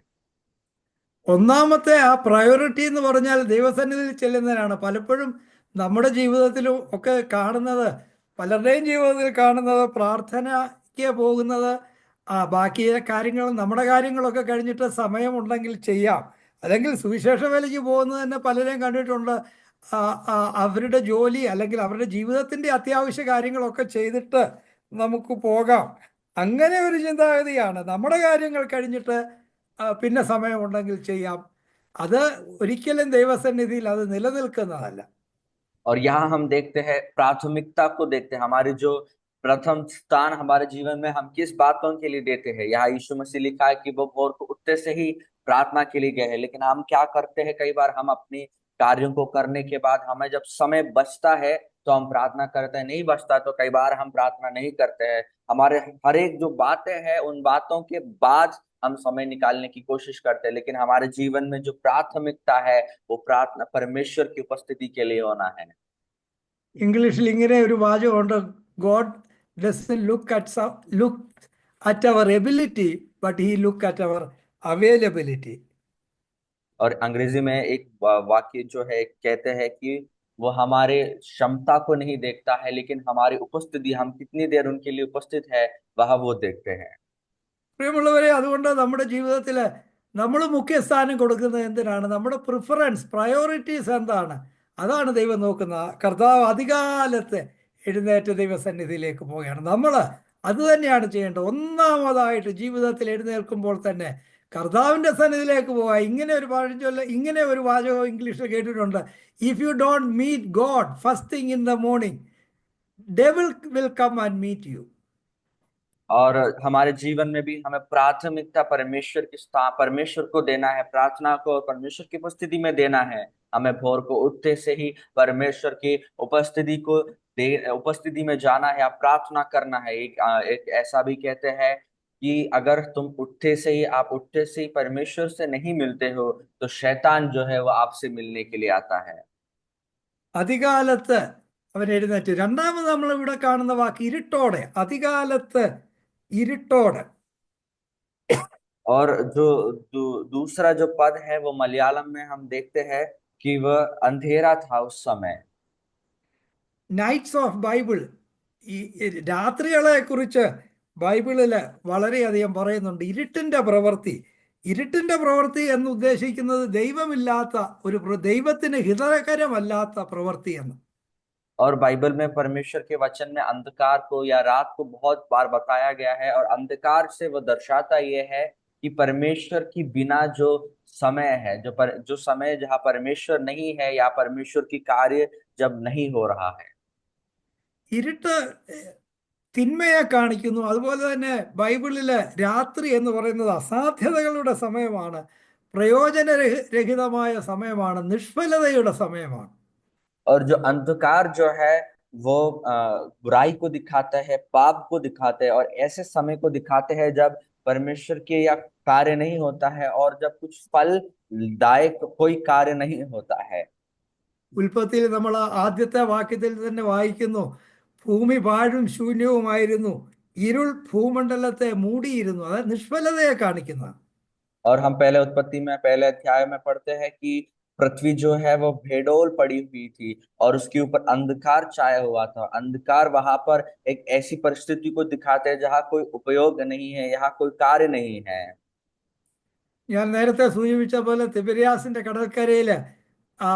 ഒന്നാമത്തെ ആ പ്രയോറിറ്റി എന്ന് പറഞ്ഞാൽ ദൈവസന്നിധിയിൽ ചെല്ലുന്നതിനാണ്. പലപ്പോഴും നമ്മുടെ ജീവിതത്തിലും ഒക്കെ കാണുന്നത്, പലരുടെയും ജീവിതത്തിൽ കാണുന്നത്, പ്രാർത്ഥനയ്ക്ക് പോകുന്നത്, ബാക്കി കാര്യങ്ങളും നമ്മുടെ കാര്യങ്ങളൊക്കെ കഴിഞ്ഞിട്ട് സമയമുണ്ടെങ്കിൽ ചെയ്യാം, അല്ലെങ്കിൽ സുവിശേഷ വേലയ്ക്ക് പോകുന്നത് തന്നെ പലരെയും കണ്ടിട്ടുണ്ട്. അവരുടെ ജോലി അല്ലെങ്കിൽ അവരുടെ ജീവിതത്തിൻ്റെ അത്യാവശ്യ കാര്യങ്ങളൊക്കെ ചെയ്തിട്ട് നമുക്ക് പോകാം, അങ്ങനെ ഒരു ചിന്താഗതിയാണ്. നമ്മുടെ കാര്യങ്ങൾ കഴിഞ്ഞിട്ട് പിന്നെ സമയമുണ്ടെങ്കിൽ ചെയ്യാം. അത് ഒരിക്കലും ദൈവസന്നിധിയിൽ അത് നിലനിൽക്കുന്നതല്ല. और यहाँ हम देखते हैं प्राथमिकता को देखते हैं, हमारी जो प्रथम स्थान हमारे जीवन में हम किस बातों के लिए देते हैं। यहाँ यीशु मसीह लिखा है कि वो भोर को उठते से ही प्रार्थना के लिए गए हैं, लेकिन हम क्या करते हैं, कई बार हम अपनी कार्यों को करने के बाद हमें जब समय बचता है तो हम प्रार्थना करते हैं, नहीं बचता तो कई बार हम प्रार्थना नहीं करते हैं। हमारे हर एक जो बातें हैं उन बातों के बाद हम समय निकालने की कोशिश करते हैं, लेकिन हमारे जीवन में जो प्राथमिकता है वो प्रार्थना परमेश्वर की उपस्थिति के लिए होना है। ഇംഗ്ലീഷിൽ ഇങ്ങനെ ഒരു വാചകമുണ്ട്, God doesn't look at our ability but he look at our availability. और अंग्रेजी में एक वाक्य जो है कहते हैं कि वो हमारे क्षमता को नहीं देखता है, लेकिन हमारी उपस्थिति, हम कितनी देर उनके लिए उपस्थित है वह वो देखते हैं। പ്രിയമുള്ളവരെ, അതുകൊണ്ട് നമ്മുടെ ജീവിതത്തിൽ നമ്മൾ മുഖ്യ സ്ഥാനം കൊടുക്കുന്നത് എന്തിനാണ്? നമ്മുടെ പ്രിഫറൻസ്, പ്രയോറിറ്റീസ് എന്താണ്? അതാണ് ദൈവം നോക്കുന്നത്. കർത്താവ് അധികാലത്ത് എഴുന്നേറ്റ് ദൈവസന്നിധിയിലേക്ക് പോവുകയാണ്. നമ്മൾ അത് തന്നെയാണ് ചെയ്യേണ്ടത്. ഒന്നാമതായിട്ട് ജീവിതത്തിൽ എഴുന്നേൽക്കുമ്പോൾ തന്നെ കർത്താവിൻ്റെ സന്നിധിയിലേക്ക് പോവുക. ഇങ്ങനെ ഒരു പഴഞ്ചൊല്ല്, ഇങ്ങനെ ഒരു വാചകം ഇംഗ്ലീഷിൽ കേട്ടിട്ടുണ്ട്: if you don't meet God first thing in the morning, devil will come and meet you. और हमारे जीवन में भी हमें प्राथमिकता परमेश्वर को देना है, प्रार्थना को परमेश्वर की उपस्थिति में देना है। हमें भोर को उठते से ही परमेश्वर की उपस्थिति में जाना है, प्रार्थना करना है। एक ऐसा भी कहते हैं कि अगर तुम उठते से ही परमेश्वर से नहीं मिलते हो तो शैतान जो है वो आपसे मिलने के लिए आता है। അധികാലത്ത് അവൻ എഴുന്നേറ്റ്. രണ്ടാമത് നമ്മൾ ഇവിടെ കാണുന്ന വാക്ക് ഇരുട്ടോടെ, അധികാലത്ത് ഇരുട്ടോടെ. और जो दूसरा जो पद है वो मलयालम में हम देखते हैं कि वह अंधेरा था उस समय। നൈറ്റ്സ് ഓഫ് ബൈബിൾ, ഈ രാത്രികളെ കുറിച്ച് ബൈബിളിൽ വളരെയധികം പറയുന്നുണ്ട്. ഇരുട്ടിന്റെ പ്രവൃത്തി, ഇരുട്ടിന്റെ പ്രവൃത്തി എന്ന് ഉദ്ദേശിക്കുന്നത് ദൈവമില്ലാത്ത ഒരു, ദൈവത്തിന് ഹിതകരമല്ലാത്ത പ്രവൃത്തി എന്ന്. और बाइबल में परमेश्वर के वचन में अंधकार को या रात को बहुत बार बताया गया है, और अंधकार से वो दर्शाता ये है कि परमेश्वर की बिना जो समय है, जो समय जहाँ परमेश्वर नहीं है या परमेश्वर की कार्य जब नहीं हो रहा है। ഇരുട്ട് തിന്മയെ കാണിക്കുന്നു. അതുപോലെ തന്നെ ബൈബിളില് രാത്രി എന്ന് പറയുന്നത് അസാധ്യതകളുടെ സമയമാണ്, പ്രയോജനരഹിതമായ സമയമാണ്, നിഷ്ഫലതയുടെ സമയമാണ്. और जो अंधकार जो है वो बुराई को दिखाता है, पाप को दिखाता है, और ऐसे समय को दिखाते हैं जब परमेश्वर के या कार्य नहीं होता है और जब कुछ फलदायक कोई कार्य नहीं होता है। ഉൽപ്പത്തിയിൽ നമ്മൾ ആദ്യത്തെ വാക്യത്തിൽ തന്നെ വായിക്കുന്നു, ഭൂമി പാഴും ശൂന്യവുമായിരുന്നു, ഇരുൾ ഭൂമണ്ഡലത്തെ മൂടിയിരുന്നു. അത് നിഷ്ഫലതയെ കാണിക്കുന്ന. और हम पहले उत्पत्ति में पहले अध्याय में पढ़ते हैं कि पृथ्वी जो है वो भेडोल पड़ी हुई थी और उसके ऊपर अंधकार छाया हुआ था। अंधकार वहां पर एक ऐसी परिस्थिति को दिखाते हैं जहाँ कोई उपयोग नहीं है, यहाँ कोई कार्य नहीं है। ഞാൻ നേരത്തെ സൂചിപ്പിച്ച പോലെ തിബരിയാസിന്റെ കടൽക്കരയിൽ ആ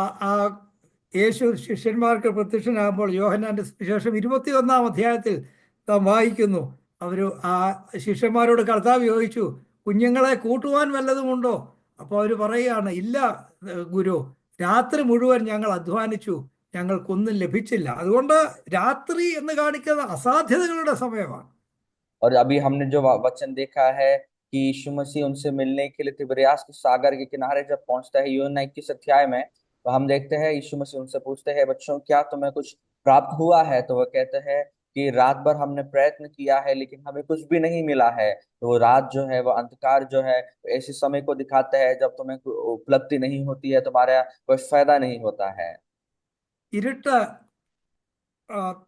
യേശു ശിഷ്യന്മാർക്ക് പ്രത്യക്ഷനാകുമ്പോൾ യോഹന്നാന്റെ സുവിശേഷം 21 അധ്യായത്തിൽ താൻ വായിക്കുന്നു. ആ ശിഷ്യന്മാരോട് കർത്താവ് ചോദിച്ചു, കുഞ്ഞുങ്ങളെ കൂട്ടുവാൻ വല്ലതുമുണ്ടോ? അപ്പോൾ അവർ പറയുകയാണ്, ഇല്ല ഗുരു, രാത്രി മുഴുവൻ ഞങ്ങൾ അധ്വാനിച്ചു, ഞങ്ങൾക്കൊന്നും ലഭിച്ചില്ല. അതുകൊണ്ട് രാത്രി എന്ന് കാണിക്കുന്നത് അസാധ്യതകളുടെ സമയമാണ്. और अभी हमने जो वचन देखा है कि यीशु मसीह उनसे मिलने के लिए तिबरियास के सागर के किनारे जब पहुंचता है, यूहन्ना 21 अध्याय में, तो हम देखते हैं यीशु मसीह उनसे पूछते हैं, बच्चों क्या तुम्हें कुछ प्राप्त हुआ है? तो वह कहते हैं कि रात भर हमने प्रयत्न किया है लेकिन हमें कुछ भी नहीं मिला है। तो वो रात जो है, वो अंधकार जो है, ऐसे समय को दिखाता है जब तुम्हें उपलब्धि नहीं होती है, तुम्हारा कोई फायदा नहीं होता है। ഇരുട്ട്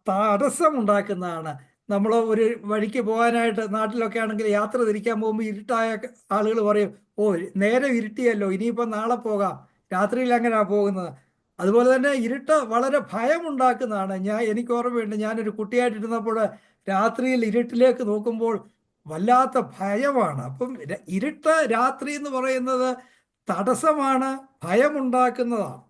തടസ്സമുണ്ടാക്കുന്നതാണ്. നമ്മൾ ഒരു വഴിക്ക് പോകാനായിട്ട് നാട്ടിലൊക്കെ ആണെങ്കിൽ യാത്ര തിരിക്കാൻ പോകുമ്പോൾ ഇരുട്ടായ ആളുകൾ പറയും, ഓ നേരെ ഇരുട്ടിയല്ലോ, ഇനിയിപ്പോൾ നാളെ പോകാം, രാത്രിയിൽ അങ്ങനെയാണ് പോകുന്നത്. അതുപോലെ തന്നെ ഇരുട്ട് വളരെ ഭയമുണ്ടാക്കുന്നതാണ്. എനിക്ക് ഓർമ്മയുണ്ട്, ഞാനൊരു കുട്ടിയായിട്ടിരുന്നപ്പോൾ രാത്രിയിൽ ഇരുട്ടിലേക്ക് നോക്കുമ്പോൾ വല്ലാത്ത ഭയമാണ്. അപ്പം ഇരുട്ട് രാത്രി എന്ന് പറയുന്നത് തടസ്സമാണ്, ഭയമുണ്ടാക്കുന്നതാണ്.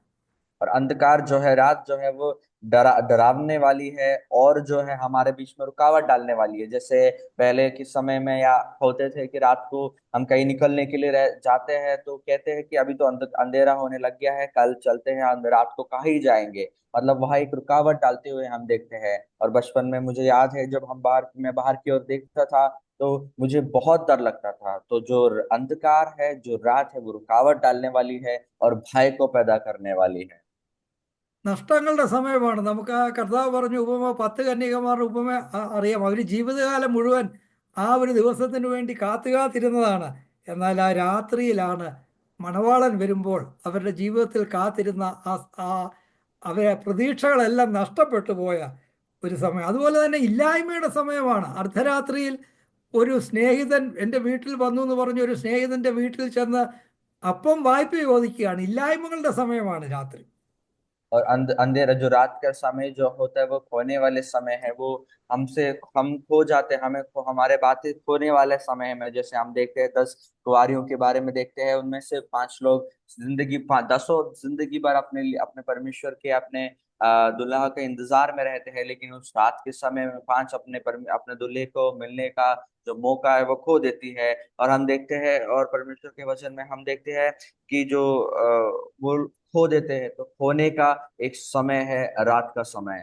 और अंधकार जो है, रात जो है, वो डरावने वाली है और जो है हमारे बीच में रुकावट डालने वाली है। जैसे पहले के समय में या होते थे कि रात को हम कहीं निकलने के लिए जाते हैं तो कहते हैं कि अभी तो अंधेरा होने लग गया है, कल चलते हैं, रात को कहाँ ही जाएंगे। मतलब वहां एक रुकावट डालते हुए हम देखते हैं। और बचपन में मुझे याद है जब मैं बाहर की ओर देखता था तो मुझे बहुत डर लगता था। तो जो अंधकार है, जो रात है, वो रुकावट डालने वाली है और भय को पैदा करने वाली है। നഷ്ടങ്ങളുടെ സമയമാണ്. നമുക്ക് ആ കർത്താവ് പറഞ്ഞ ഉപമ 10 കന്യകമാരുടെ ഉപമ അറിയാം. അവർ ജീവിതകാലം മുഴുവൻ ആ ഒരു ദിവസത്തിന് വേണ്ടി കാത്തിരുന്നതാണ്. എന്നാൽ ആ രാത്രിയിലാണ് മണവാളൻ വരുമ്പോൾ അവരുടെ ജീവിതത്തിൽ കാത്തിരുന്ന ആ അവരെ പ്രതീക്ഷകളെല്ലാം നഷ്ടപ്പെട്ടു പോയ ഒരു സമയം. അതുപോലെ തന്നെ ഇല്ലായ്മയുടെ സമയമാണ്. അർദ്ധരാത്രിയിൽ ഒരു സ്നേഹിതൻ എൻ്റെ വീട്ടിൽ വന്നു എന്ന് പറഞ്ഞ ഒരു സ്നേഹിതൻ്റെ വീട്ടിൽ ചെന്ന് അപ്പം വായ്പ ചോദിക്കുകയാണ്. ഇല്ലായ്മകളുടെ സമയമാണ് രാത്രി. और अंधेरा जो रात का समय जो होता है वो खोने वाले समय है। वो हम खो जाते हैं, हमारे बातें खोने वाले समय में। जैसे हम देखते हैं 10 कुंवारियों के बारे में देखते हैं, उनमें से 5 लोग दसों जिंदगी भर अपने परमेश्वर के अपने दुल्हा के इंतजार में रहते हैं, लेकिन उस रात के समय में 5 अपने दुल्हे को मिलने का जो मौका है वो खो देती है। और हम देखते हैं, और परमेश्वर के वचन में हम देखते हैं कि जो वो खो देते हैं, तो खोने का एक समय है रात का समय।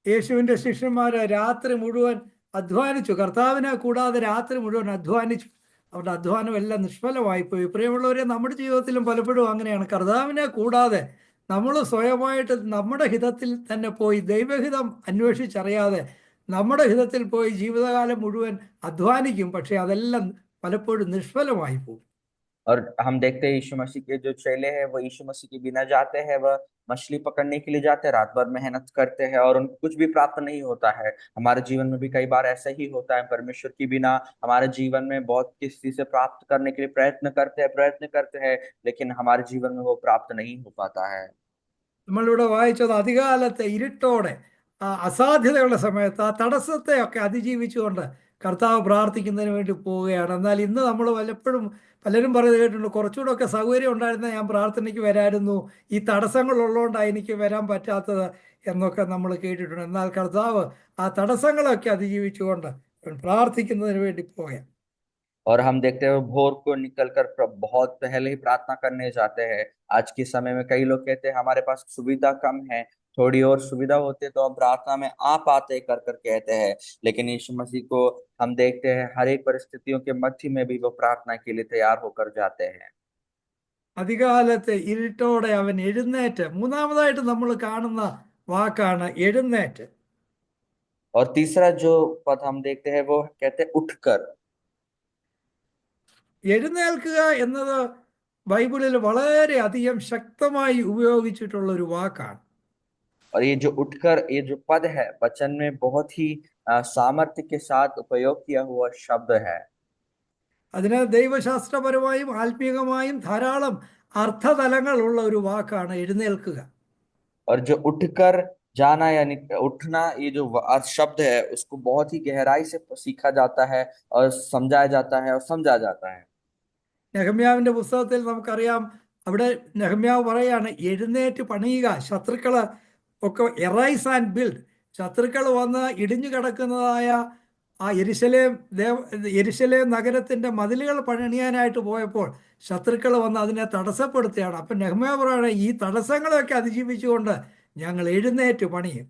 യേശുവിൻ്റെ ശിഷ്യന്മാർ രാത്രി മുഴുവൻ അധ്വാനിച്ചു. കർത്താവിനെ കൂടാതെ രാത്രി മുഴുവൻ അധ്വാനിച്ചു. അവരുടെ അധ്വാനം എല്ലാം നിഷ്ഫലമായി പോയി. പ്രിയമുള്ളവരെ, നമ്മുടെ ജീവിതത്തിലും പലപ്പോഴും അങ്ങനെയാണ്. കർത്താവിനെ കൂടാതെ നമ്മൾ സ്വയമായിട്ട് നമ്മുടെ ഹിതത്തിൽ തന്നെ പോയി ദൈവഹിതം അന്വേഷിച്ചറിയാതെ നമ്മുടെ ഹിതത്തിൽ പോയി ജീവിതകാലം മുഴുവൻ അധ്വാനിക്കും. പക്ഷെ അതെല്ലാം പലപ്പോഴും നിഷ്ഫലമായി പോകും. और हम देखते हैं यीशु मसीह के जो चेले हैं वो यीशु मसीह के बिना जाते हैं, वह मछली पकड़ने के लिए जाते हैं, रात भर मेहनत करते हैं और उनको कुछ भी प्राप्त नहीं होता है। हमारे जीवन में भी कई बार ऐसा ही होता है, परमेश्वर के बिना हमारे जीवन में बहुत किसी से प्राप्त करने के लिए प्रयत्न करते हैं, लेकिन हमारे जीवन में वो प्राप्त नहीं हो पाता है। നമ്മളിവിടെ വായിച്ചത് അധികാലത്തെ ഇരുട്ടോടെ അസാധ്യതയുള്ള സമയത്ത് ആ തടസ്സത്തെയൊക്കെ അതിജീവിച്ചുകൊണ്ട് കർത്താവ് പ്രാർത്ഥിക്കുന്നതിന് വേണ്ടി പോവുകയാണ്. എന്നാൽ ഇന്ന് നമ്മൾ പലരും പറയുന്നത് കേട്ടിട്ടുണ്ട്, കുറച്ചുകൂടെ ഒക്കെ സൗകര്യം ഉണ്ടായിരുന്നാൽ ഞാൻ പ്രാർത്ഥനയ്ക്ക് വരായിരുന്നു, ഈ തടസ്സങ്ങളുള്ളതുകൊണ്ടാണ് എനിക്ക് വരാൻ പറ്റാത്തത് എന്നൊക്കെ നമ്മൾ കേട്ടിട്ടുണ്ട്. എന്നാൽ കർത്താവ് ആ തടസ്സങ്ങളൊക്കെ അതിജീവിച്ചുകൊണ്ട് പ്രാർത്ഥിക്കുന്നതിന് വേണ്ടി പോവുകയാണ്. और हम देखते हैं वो भोर को निकलकर बहुत पहले ही प्रार्थना करने जाते हैं। आज के समय में कई लोग कहते हैं हमारे पास सुविधा कम है, थोड़ी और सुविधा होती तो हम प्रार्थना में आ पाते कर कहते हैं। लेकिन यीशु मसीह को हम देखते हैं हर एक परिस्थितियों के मध्य में भी वो प्रार्थना के लिए तैयार होकर जाते हैं। അധികാലത്തെ ഇരുട്ടോടെ അവൻ എഴുന്നേറ്റ്. മൂന്നാമതായിട്ട് നമ്മൾ കാണുന്ന വാക്കാണ് എഴുന്നേറ്റ്. और तीसरा जो पद हम देखते हैं वो कहते हैं उठकर। എഴുന്നേൽക്കുക എന്നത് ബൈബിളിൽ വളരെയധികം ശക്തമായി ഉപയോഗിച്ചിട്ടുള്ള ഒരു വാക്കാണ്. और ये जो उठकर, ये जो पद है वचन में बहुत ही सामर्थ्य के साथ उपयोग किया हुआ शब्द है। അതിന് ദൈവശാസ്ത്രപരമായും ആത്മീയമായും ധാരാളം അർത്ഥതലങ്ങളുള്ള ഒരു വാക്കാണ് എഴുന്നേൽക്കുക. और जो उठकर जाना यानी उठना, ये जो शब्द है उसको बहुत ही गहराई से सीखा जाता है और समझाया जाता है और समझा जाता है। നെഹമ്യാവിന്റെ പുസ്തകത്തിൽ നമുക്കറിയാം, അവിടെ നെഹമ്യാവ് പറയാണ് എഴുന്നേറ്റ് പണിയുക, ശത്രുക്കള് ഒക്കെ എറൈസ് ആൻഡ് ബിൽഡ്. ശത്രുക്കൾ വന്ന് ഇടിഞ്ഞു കിടക്കുന്നതായ ആ യെരുശലേം നഗരത്തിന്റെ മതിലുകൾ പണിയാനായിട്ട് പോയപ്പോൾ ശത്രുക്കൾ വന്ന് അതിനെ തടസ്സപ്പെടുത്തുകയാണ്. അപ്പം നെഹമ്യാവ് പറയാണ് ഈ തടസ്സങ്ങളെയൊക്കെ അതിജീവിച്ചുകൊണ്ട് ഞങ്ങൾ എഴുന്നേറ്റ് പണിയും.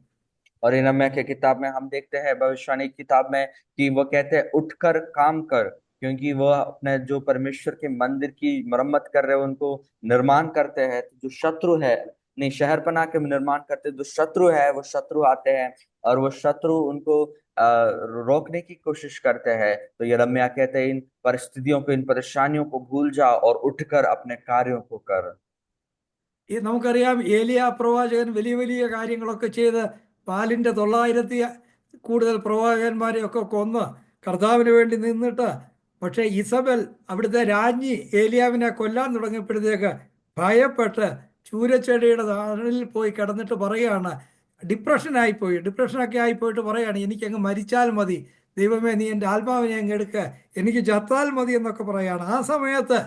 और नहम्याह के किताब में हम देखते हैं, भविष्यवाणी की किताब में, कि वो कहते हैं उठकर काम कर, क्योंकि वो अपने जो परमेश्वर के मंदिर की मरम्मत कर रहे हैं, उनको निर्माण करते हैं। जो शत्रु है, नहीं शहर बना के निर्माण करते, जो शत्रु है वो शत्रु आते हैं और वो शत्रु उनको रोकने की कोशिश करते हैं। तो यिर्मयाह कहते हैं इन परिस्थितियों को, इन परेशानियों को भूल जाओ और उठकर अपने कार्यों को कर। നമുക്കറിയാം ഏലിയ പ്രവാചകൻ വലിയ വലിയ കാര്യങ്ങളൊക്കെ ചെയ്ത് പാലിന്റെ 900 കൂടുതൽ പ്രവാചകന്മാരെയൊക്കെ കൊന്ന് കർത്താവിന് വേണ്ടി നിന്നിട്ട്, പക്ഷേ ഇസബൽ അവിടുത്തെ രാജ്ഞി ഏലിയാവിനെ കൊല്ലാൻ തുടങ്ങിയപ്പോഴത്തേക്ക് ഭയപ്പെട്ട് ചൂരച്ചെടിയുടെ തണലിൽ പോയി കിടന്നിട്ട് പറയുകയാണ്, ഡിപ്രഷനൊക്കെ ആയിപ്പോയിട്ട് പറയുകയാണ്, എനിക്കങ്ങ് മരിച്ചാൽ മതി, ദൈവമേ നീ എൻ്റെ ആത്മാവിനെ അങ്ങ് എടുക്കുക, എനിക്ക് ചത്താൽ മതി എന്നൊക്കെ പറയുകയാണ്. ആ സമയത്ത്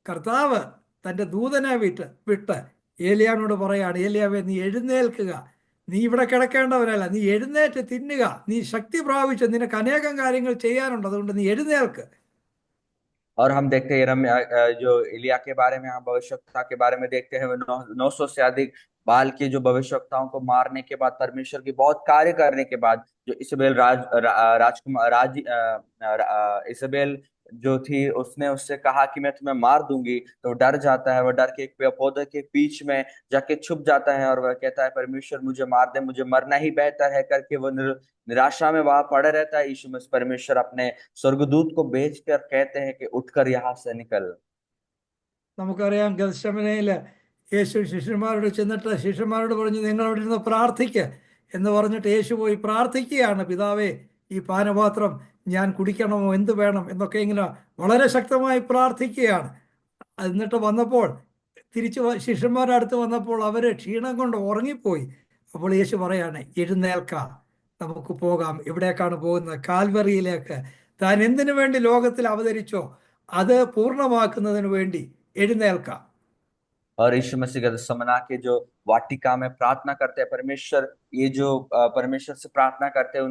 കർത്താവ് തൻ്റെ ദൂതനെ വിട്ട് ഏലിയാവിനോട് പറയാണ്, ഏലിയാവേ നീ എഴുന്നേൽക്കുക, നീ ഇവിടെ കിടക്കേണ്ടവരല്ല, നീ എഴുന്നേറ്റ് തിന്നുക, നീ ശക്തി പ്രാപിച്ച് നിനക്ക് അനേകം കാര്യങ്ങൾ ചെയ്യാനുണ്ട്, അതുകൊണ്ട് നീ എഴുന്നേൽക്ക്. और हम देखते हैं जो इलिया के बारे में, हम भविष्यवक्ता के बारे में देखते हैं, वो 900 से अधिक बाल के जो भविष्यवक्ताओं को मारने के बाद, परमेश्वर की बहुत कार्य करने के बाद, जो इसेबेल राजकुमार इसेबेल जो थी, उसने उससे कहा कि मैं तुम्हें मार दूंगी, तो डर जाता है। वह डर के एक पौधे के बीच में जाके छुप जाता है और वह कहता है परमेश्वर मुझे मार दे, मुझे मरना ही बेहतर है करके वो निराशा में वहां पड़े रहता है। यीशु मसीह परमेश्वर अपने स्वर्गदूत को भेजकर कहते हैं कि उठकर यहाँ से निकल। നമുക്കറിയാം ഗത്ശമനയിൽ യേശു ശിഷ്യന്മാരോട് ചെന്നിട്ട് ശിഷ്യന്മാരോട് പറഞ്ഞു, നിങ്ങൾ അവിടെ ഇരുന്ന് പ്രാർത്ഥിക്ക് എന്ന് പറഞ്ഞിട്ട് യേശു പോയി പ്രാർത്ഥിക്കുകയാണ്, പിതാവേ ഈ പാനപാത്രം ഞാൻ കുടിക്കണമോ, എന്ത് വേണം എന്നൊക്കെ ഇങ്ങനെ വളരെ ശക്തമായി പ്രാർത്ഥിക്കുകയാണ്. എന്നിട്ട് വന്നപ്പോൾ തിരിച്ച് ശിഷ്യന്മാരുടെ അടുത്ത് വന്നപ്പോൾ അവർ ക്ഷീണം കൊണ്ട് ഉറങ്ങിപ്പോയി. അപ്പോൾ യേശു പറയാണ്, എഴുന്നേൽക്കാം, നമുക്ക് പോകാം. എവിടേക്കാണ് പോകുന്നത്? കാൽവറിയിലേക്ക്. താൻ എന്തിനു വേണ്ടി ലോകത്തിൽ അവതരിച്ചോ അത് പൂർണ്ണമാക്കുന്നതിന് വേണ്ടി എഴുന്നേൽക്കാം. और यीशु मसीह का समना के जो वाटिका में प्रार्थना करते हैं परमेश्वर, ये जो परमेश्वर से प्रार्थना करते हैं,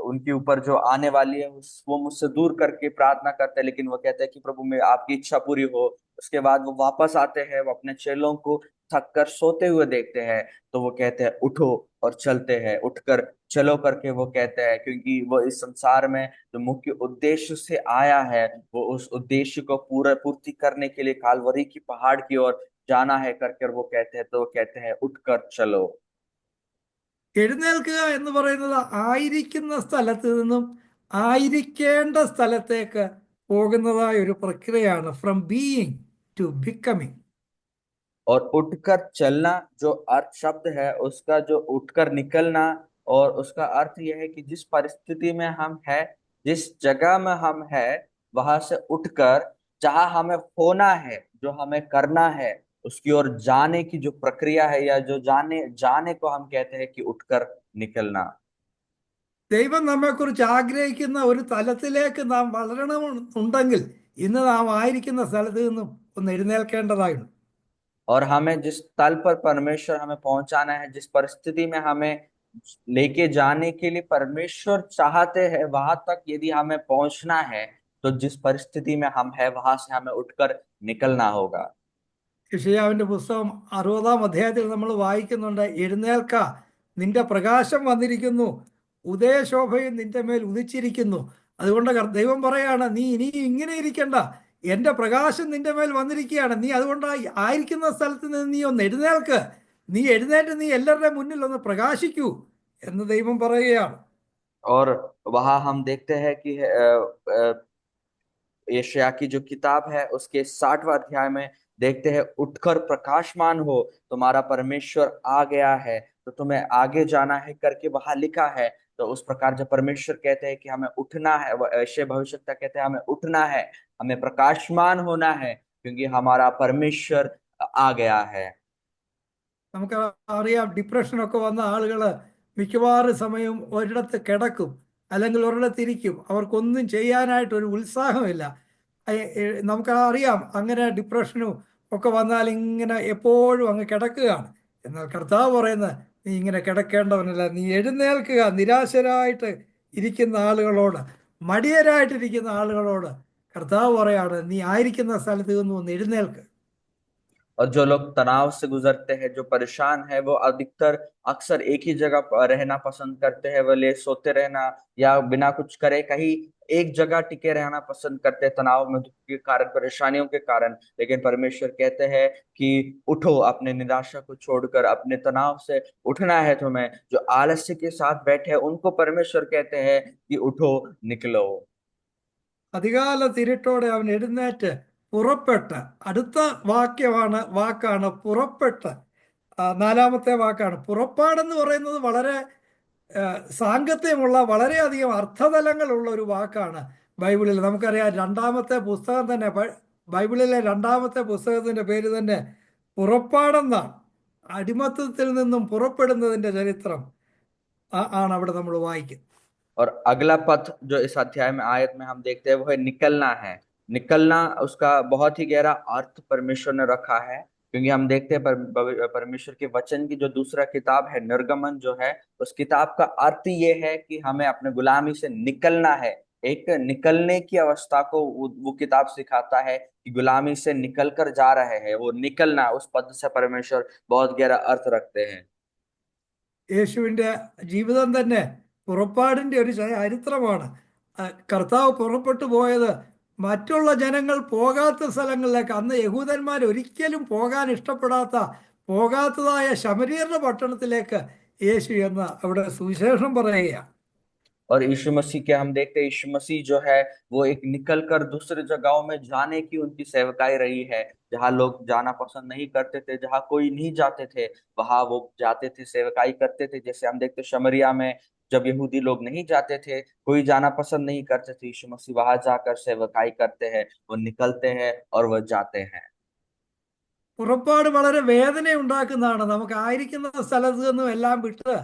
उनके ऊपर जो आने वाली है वो मुझसे दूर करके प्रार्थना करते हैं, लेकिन वो कहते हैं कि प्रभु में आपकी इच्छा पूरी हो। उसके बाद वो वापस आते हैं, वो अपने चेलों को थक कर सोते हुए देखते हैं, तो वो कहते हैं उठो और चलते हैं, उठकर चलो करके वो कहते हैं, क्योंकि वो इस संसार में जो मुख्य उद्देश्य से आया है, वो उस उद्देश्य को पूर्ति करने के लिए कालवरी की पहाड़ की ओर जाना है करके वो कहते हैं, तो वो कहते हैं उठकर चलो। എഴുന്നേൽക്കുക എന്ന് പറയുന്നത് ആയിരിക്കുന്ന സ്ഥലത്ത് നിന്നും ആയിരിക്കേണ്ട സ്ഥലത്തേക്ക് പോകുന്നതായ ഒരു പ്രക്രിയയാണ്. From being to becoming. और उठकर चलना जो अर्थ शब्द है उसका, जो उठकर निकलना, और उसका अर्थ यह है कि जिस परिस्थिति में हम है, जिस जगह में हम है, वहां से उठकर जहां हमें होना है, जो हमें करना है, उसकी ओर जाने की जो प्रक्रिया है, या जो जाने को हम कहते हैं कि उठकर निकलना। ദൈവം നമ്മെക്കുറിച്ച് ആഗ്രഹിക്കുന്ന ഒരു തലത്തിലേക്ക് നാം വളരണമെന്നുണ്ടെങ്കിൽ ഇന്ന് നാം ആയിരിക്കുന്ന സ്ഥലത്ത് നിന്നും ഒന്ന് എഴുന്നേൽക്കേണ്ടതായുണ്ട്. और हमें जिस तल पर परमेश्वर हमें पहुंचाना है, जिस परिस्थिति में हमें लेके जाने के लिए परमेश्वर चाहते हैं, वहां तक यदि हमें पहुंचना है, तो जिस परिस्थिति में हम है वहां से हमें उठकर निकलना होगा। യെശയ്യാവിന്റെ പുസ്തകം 60-ാം അധ്യായത്തിൽ നമ്മൾ വായിക്കുന്നുണ്ട്, എഴുന്നേൽക്ക, നിന്റെ പ്രകാശം വന്നിരിക്കുന്നു, ഉദയശോഭയും നിന്റെ മേൽ ഉദിച്ചിരിക്കുന്നു. അതുകൊണ്ട് ദൈവം പറയാണ്, നീ ഇനി ഇങ്ങനെ ഇരിക്കണ്ട, എൻ്റെ പ്രകാശം നിന്റെ മേൽ വന്നിരിക്കുകയാണ്, നീ അതുകൊണ്ട് ആയിരിക്കുന്ന സ്ഥലത്ത് നിന്ന് നീ ഒന്ന് എഴുന്നേൽക്ക്, നീ എഴുന്നേറ്റ് നീ എല്ലാവരുടെ മുന്നിൽ ഒന്ന് പ്രകാശിക്കൂ എന്ന് ദൈവം പറയുകയാണ്. और वहां हम देखते हैं कि यशायाह की जो किताब है उसके 60वां अध्याय में देखते हैं, उठकर प्रकाशमान हो, तुम्हारा परमेश्वर आ गया है, तो तुम्हें आगे जाना है करके वहां लिखा है। तो उस प्रकार जब परमेश्वर कहते हैं कि हमें उठना है, यशायाह भविष्यवक्ता कहते हैं हमें उठना है, हमें प्रकाशमान होना है, क्योंकि हमारा परमेश्वर आ गया है। നമുക്ക് അറിയാം, ഡിപ്രഷനൊക്കെ വന്ന ആളുകൾ മിക്കവാറും സമയം ഒരിടത്ത് കിടക്കും, അല്ലെങ്കിൽ ഒരിടത്തിരിക്കും, അവർക്കൊന്നും ചെയ്യാനായിട്ടൊരു ഉത്സാഹമില്ല. നമുക്കറിയാം, അങ്ങനെ ഡിപ്രഷനും ഒക്കെ വന്നാൽ ഇങ്ങനെ എപ്പോഴും അങ്ങ് കിടക്കുകയാണ്. എന്നാൽ കർത്താവ് പറയുന്നത്, നീ ഇങ്ങനെ കിടക്കേണ്ടവനല്ല, നീ എഴുന്നേൽക്കുക. നിരാശരായിട്ട് ഇരിക്കുന്ന ആളുകളോട്, മടിയരായിട്ടിരിക്കുന്ന ആളുകളോട് കർത്താവ് പറയാണ്, നീ ആയിരിക്കുന്ന സ്ഥലത്ത് നിന്ന് ഒന്ന് എഴുന്നേൽക്ക്. और जो लोग तनाव से गुजरते हैं, जो परेशान है, वो अधिकतर अक्सर एक ही जगह रहना पसंद करते हैं, वो सोते रहना या बिना कुछ करे कहीं एक जगह टिके रहना पसंद करते हैं, तनाव में, दुख के कारण, परेशानियों के कारण। लेकिन परमेश्वर कहते हैं कि उठो, अपने निराशा को छोड़कर अपने तनाव से उठना है तुम्हें। जो आलस्य के साथ बैठे हैं उनको परमेश्वर कहते हैं कि उठो, निकलो। അതികാലത്തിരുട്ടോടെ അവൻ എഴുന്നേറ്റ് പുറപ്പെട്ട്, അടുത്ത വാക്കാണ് പുറപ്പെട്ട്. 4-ാമത്തെ വാക്കാണ് പുറപ്പാടെന്ന് പറയുന്നത്. വളരെ സാങ്കത്യമുള്ള, വളരെയധികം അർത്ഥതലങ്ങളുള്ള ഒരു വാക്കാണ് ബൈബിളിൽ. നമുക്കറിയാം, 2-ാമത്തെ പുസ്തകം തന്നെ, ബൈബിളിലെ 2-ാമത്തെ പുസ്തകത്തിന്റെ പേര് തന്നെ പുറപ്പാടെന്നാണ്. അടിമത്തത്തിൽ നിന്നും പുറപ്പെടുന്നതിന്റെ ചരിത്രം ആണ് അവിടെ നമ്മൾ വായിക്കുന്നത്. और अगला पथ जो इस अध्याय में आयत में हम देखते हैं वो है निकलना है। निकलना, उसका बहुत ही गहरा अर्थ परमेश्वर ने रखा है, क्योंकि हम देखते हैं परमेश्वर के वचन की जो दूसरा किताब है निर्गमन जो है, उस किताब का अर्थ ये है कि हमें अपने गुलामी से निकलना है। एक निकलने की अवस्था को वो किताब सिखाता है कि गुलामी से निकल कर जा रहे हैं, वो निकलना, उस पद से परमेश्वर बहुत गहरा अर्थ रखते हैं। യേശുവിൻ്റെ ജീവിതം തന്നെ പുറപ്പാടിൻ്റെ ഒരു ചരിത്രമാണ്. കർത്താവ് പുറപ്പെട്ടു പോയത് മറ്റുള്ള ജനങ്ങൾ പോകാത്ത സ്ഥലങ്ങളിലേക്ക്, അന്ന് യഹൂദന്മാർ ഒരിക്കലും പോകാൻ ഇഷ്ടപ്പെടാത്ത, പോകാത്തതായ ശമരിയരുടെ പട്ടണത്തിലേക്ക് യേശു എന്ന് അവിടെ സുവിശേഷം പറയുകയാണ്. और यीशु मसीह के हम देखते हैं, यीशु मसीह जो है वो एक निकल कर दूसरे जगहों में जाने की उनकी सेवकाई रही है। जहाँ लोग जाना पसंद नहीं करते थे, जहाँ कोई नहीं जाते थे, वहां वो जाते थे, सेवकाई करते थे। जैसे हम देखते शमरिया में जब यहूदी लोग नहीं जाते थे, कोई जाना पसंद नहीं करते थे, यीशु मसीह वहां जाकर सेवकाई करते हैं, वो निकलते हैं और वह जाते हैं। പുറപ്പാട് വളരെ വേദന ഉണ്ടാക്കുന്നതാണ്. നമുക്ക് ആയിരിക്കുന്ന സ്ഥലത്ത് നിന്നും എല്ലാം വിട്ട്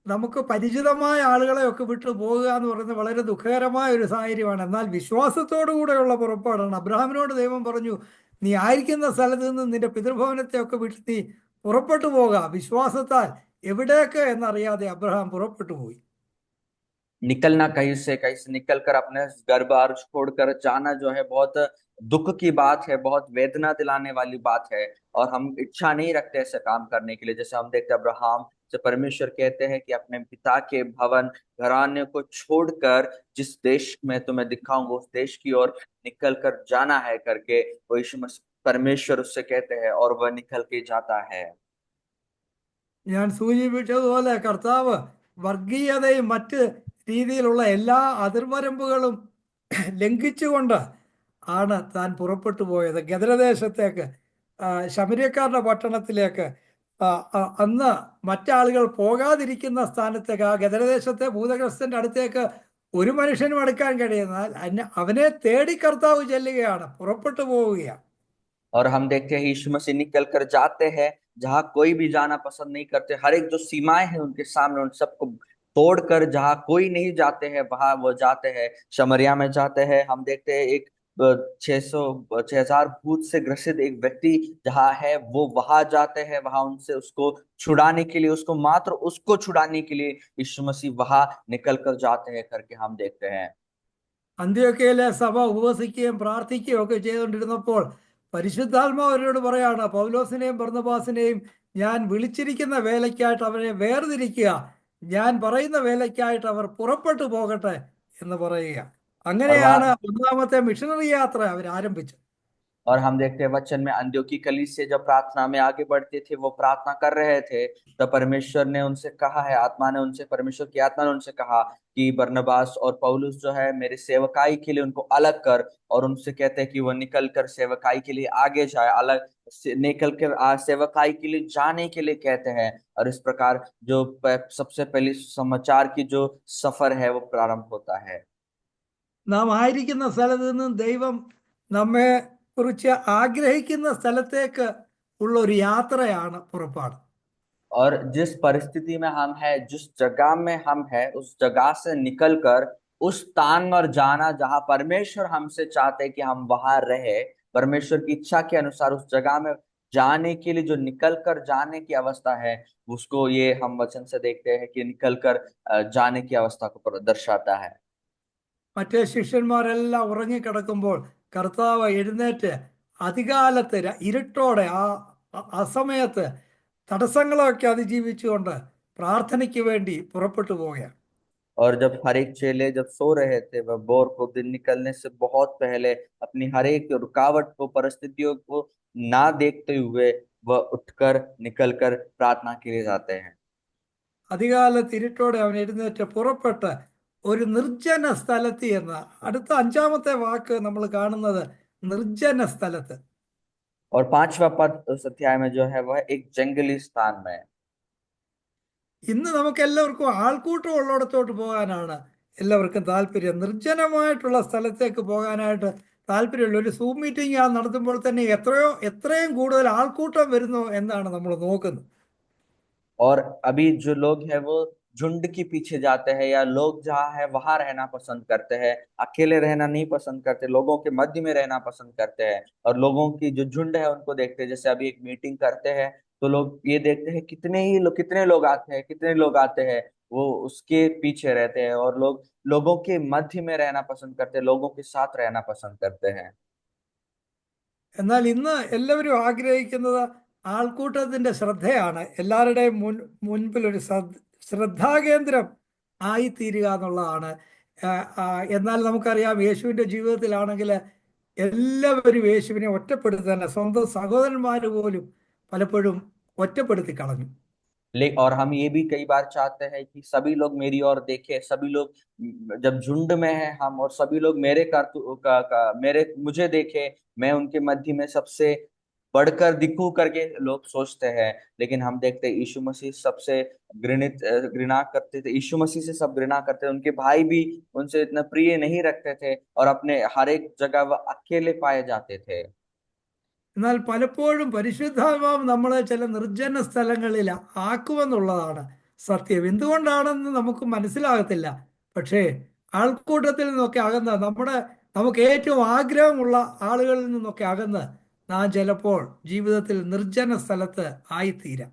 നമുക്ക് പരിചിതമായ ആളുകളെയൊക്കെ വിട്ടു പോകുക എന്ന് പറയുന്നത് വളരെ ദുഃഖകരമായ ഒരു സാഹചര്യമാണ്. എന്നാൽ വിശ്വാസത്തോടു കൂടെയുള്ള പുറപ്പാടാണ്. അബ്രഹാമിനോട് ദൈവം പറഞ്ഞു, നീ ആയിരിക്കുന്ന സ്ഥലത്ത് നിന്ന് നിന്റെ പിതൃഭവനത്തെ ഒക്കെ വിട്ട് നീ പുറപ്പെട്ടു പോകുക. വിശ്വാസത്താൽ എവിടേക്ക് എന്നറിയാതെ അബ്രഹാം പുറപ്പെട്ടു പോയി. निकलना कहीं से निकल कर अपने घर बार छोड़कर जाना जो है बहुत दुख की बात है, बहुत वेदना दिलाने वाली बात है। और हम इच्छा नहीं रखते ऐसे काम करने के लिए। जैसे हम देखते हैं अब्राहम से परमेश्वर कहते हैं कि अपने पिता के भवन घराने को छोड़कर जिस देश में तुम्हें दिखाऊंगा उस देश की ओर निकल कर जाना है करके, वो यीशु मसीह परमेश्वर उससे कहते हैं और वह निकल के जाता है। ഞാൻ സൂചിപ്പിച്ചതുപോലെ കർത്താവ് വർഗീയതയും മറ്റ് രീതിയിലുള്ള എല്ലാ അതിർവരമ്പുകളും ലംഘിച്ചുകൊണ്ട് ആണ് താൻ പുറപ്പെട്ടു പോയത് ഗദരദേശത്തേക്ക്, ശമര്യക്കാരുടെ പട്ടണത്തിലേക്ക്. അന്ന് മറ്റാളുകൾ പോകാതിരിക്കുന്ന സ്ഥാനത്തേക്ക്, ആ ഗദരദേശത്തെ ഭൂതഗ്രസ്തന്റെ അടുത്തേക്ക് ഒരു മനുഷ്യനും അടുക്കാൻ കഴിയുന്നാൽ അവനെ തേടി കർത്താവ് ചെല്ലുകയാണ്, പുറപ്പെട്ടു പോവുകയാണ്. और हम देखते हैं यीशु मसीह निकल कर जाते हैं जहां कोई भी जाना पसंद नहीं करते। हर एक जो सीमाएं हैं उनके सामने, उन सबको तोड़कर जहां कोई नहीं जाते हैं वहां वो जाते हैं। शमरिया में जाते हैं। हम देखते हैं एक 6,000 भूत से ग्रसित एक व्यक्ति जहां है वो वहां जाते हैं। वहां उनसे उसको छुड़ाने के लिए, उसको मात्र उसको छुड़ाने के लिए यीशु मसीह वहां निकल कर जाते हैं करके हम देखते हैं। അന്ത്യോക്യയിലെ സഭ ഉപവസിക്കുകയും പ്രാർത്ഥിക്കുകയും ഒക്കെ ചെയ്തുകൊണ്ടിരുന്നപ്പോൾ പരിശുദ്ധാത്മാവ് അവരോട് പറയാണ്, പൗലോസിനെയും ബർന്നബാസിനെയും ഞാൻ വിളിച്ചിരിക്കുന്ന വേലയ്ക്കായിട്ട് അവരെ വേർതിരിക്കുക, ഞാൻ പറയുന്ന വേലയ്ക്കായിട്ട് അവർ പുറപ്പെട്ടു പോകട്ടെ എന്ന് പറയുക. അങ്ങനെയാണ് ഒന്നാമത്തെ മിഷണറി യാത്ര അവർ ആരംഭിച്ചത്. और हम देखते हैं वचन में अंत्योकी कलीसिया जब प्रार्थना में आगे बढ़ते थे, वो प्रार्थना कर रहे थे, तो परमेश्वर ने उनसे कहा है, आत्मा ने उनसे, परमेश्वर की आत्मा ने उनसे कहा कि बरनबास और पौलुस जो है मेरे सेवकाई के लिए उनको अलग कर। और उनसे कहते हैं कि वो निकल कर सेवकाई के लिए आगे जाए, अलग निकल कर सेवकाई के लिए जाने के लिए कहते हैं। और इस प्रकार जो सबसे पहली समाचार की जो सफर है वो प्रारंभ होता है। നാം ആയിരിക്കുന്ന സ്ഥലത്ത് നിന്നും ദൈവം നമ്മെ കുറിച്ച് ആഗ്രഹിക്കുന്ന സ്ഥലത്തേക്ക് ഉള്ള ഒരു യാത്രയാണ് പുറപ്പാട്. और जिस परिस्थिति में हम हैं, जिस जगह में हम हैं, उस जगह से निकलकर उस स्थान पर जाना जहां परमेश्वर हमसे चाहते हैं कि हम वहां रहे, परमेश्वर की इच्छा के अनुसार उस जगह में जाने के लिए जो निकलकर जाने की अवस्था है, उसको ये हम वचन से देखते हैं कि निकलकर जाने की अवस्था को दर्शाता है। മറ്റേ ശിഷ്യന്മാരെല്ലാം ഉറങ്ങിക്കിടക്കുമ്പോൾ കർത്താവ് എഴുന്നേറ്റ് അതികാലത്ത് ഇരുട്ടോടെ ആ സമയത്ത് തടസ്സങ്ങളൊക്കെ അതിജീവിച്ചുകൊണ്ട് പ്രാർത്ഥനയ്ക്ക് വേണ്ടി പുറപ്പെട്ടു പോവുകയാണ്. और जब हर एक चेले जब सो रहे थे, वह भोर को दिन निकलने से बहुत पहले अपनी हर एक रुकावट को, परिस्थितियों को ना देखते हुए वह उठकर निकलकर प्रार्थना के लिए जाते हैं। അതികാലത്ത് ഇരുട്ടോടെ അവൻ എഴുന്നേറ്റ് പുറപ്പെട്ട് ഒരു നിർജ്ജന സ്ഥലത്ത് എന്ന്, അടുത്ത അഞ്ചാമത്തെ വാക്ക് നമ്മൾ കാണുന്നത് നിർജ്ജന സ്ഥലത്ത്. और पांचवा पद उस अध्याय में जो है वह एक जंगली स्थान में है। ഇന്ന് നമുക്ക് എല്ലാവർക്കും ആൾക്കൂട്ടം ഉള്ളിടത്തോട്ട് പോകാനാണ് എല്ലാവർക്കും താല്പര്യം. നിർജ്ജനമായിട്ടുള്ള സ്ഥലത്തേക്ക് പോകാനായിട്ട് താല്പര്യമുള്ള ഒരു സൂം മീറ്റിംഗ് നടത്തുമ്പോൾ തന്നെ എത്രയും കൂടുതൽ ആൾക്കൂട്ടം വരുന്നു എന്നാണ് നമ്മൾ നോക്കുന്നത്. और अभी जो लोग हैं वो झुंड के पीछे जाते हैं, या लोग जहाँ है वहां रहना पसंद करते हैं, अकेले रहना नहीं पसंद करते, लोगों के मध्य में रहना पसंद करते हैं, और लोगों की जो झुंड है उनको देखते हैं। जैसे अभी एक मीटिंग करते हैं तो लोग ये देखते हैं कितने लोग आते हैं, कितने लोग आते हैं, वो उसके पीछे रहते हैं, और लोगों के मध्य में रहना पसंद करते हैं, लोगों के साथ रहना पसंद करते हैं। എന്നാൽ ഇന്ന് എല്ലാവരും ആഗ്രഹിക്കുന്നത് ആൾക്കൂട്ടത്തിന്റെ ശ്രദ്ധയാണ്. എല്ലാവരുടെയും മുൻപിൽ ഒരു ശ്രദ്ധാകേന്ദ്രം ആയിത്തീരുക എന്നുള്ളതാണ്. ആ, ആ, എന്നാൽ നമുക്കറിയാം യേശുവിന്റെ ജീവിതത്തിലാണെങ്കിൽ എല്ലാവരും യേശുവിനെ ഒറ്റപ്പെടുത്താൻ സ്വന്തം സഹോദരന്മാർ പോലും പലപ്പോഴും ഒറ്റപ്പെടുത്തി കളഞ്ഞു. और हम ये भी कई बार चाहते हैं कि सभी लोग मेरी ओर देखें, सभी लोग जब झुंड में है हम, और सभी लोग मेरे मेरे मुझे देखें, मैं उनके मध्य में सबसे बढ़कर दिखूं करके लोग सोचते हैं। लेकिन हम देखते हैं यीशु मसीह सबसे घृणा करते थे, यीशु मसीह से सब घृणा करते थे, उनके भाई भी उनसे इतना प्रिय नहीं रखते थे, और अपने हर एक जगह वह अकेले पाए जाते थे। എന്നാൽ പലപ്പോഴും പരിശുദ്ധാത്മാവ് നമ്മളെ ചില നിർജ്ജന സ്ഥലങ്ങളിൽ ആക്കുമെന്നുള്ളതാണ് സത്യം. എന്തുകൊണ്ടാണെന്ന് നമുക്ക് മനസ്സിലാകത്തില്ല. പക്ഷേ ആൾക്കൂട്ടത്തിൽ നിന്നൊക്കെ അകന്ന് നമുക്ക് ഏറ്റവും ആഗ്രഹമുള്ള ആളുകളിൽ നിന്നൊക്കെ അകന്ന് നാം ചിലപ്പോൾ ജീവിതത്തിൽ നിർജ്ജന സ്ഥലത്ത് ആയിത്തീരാം.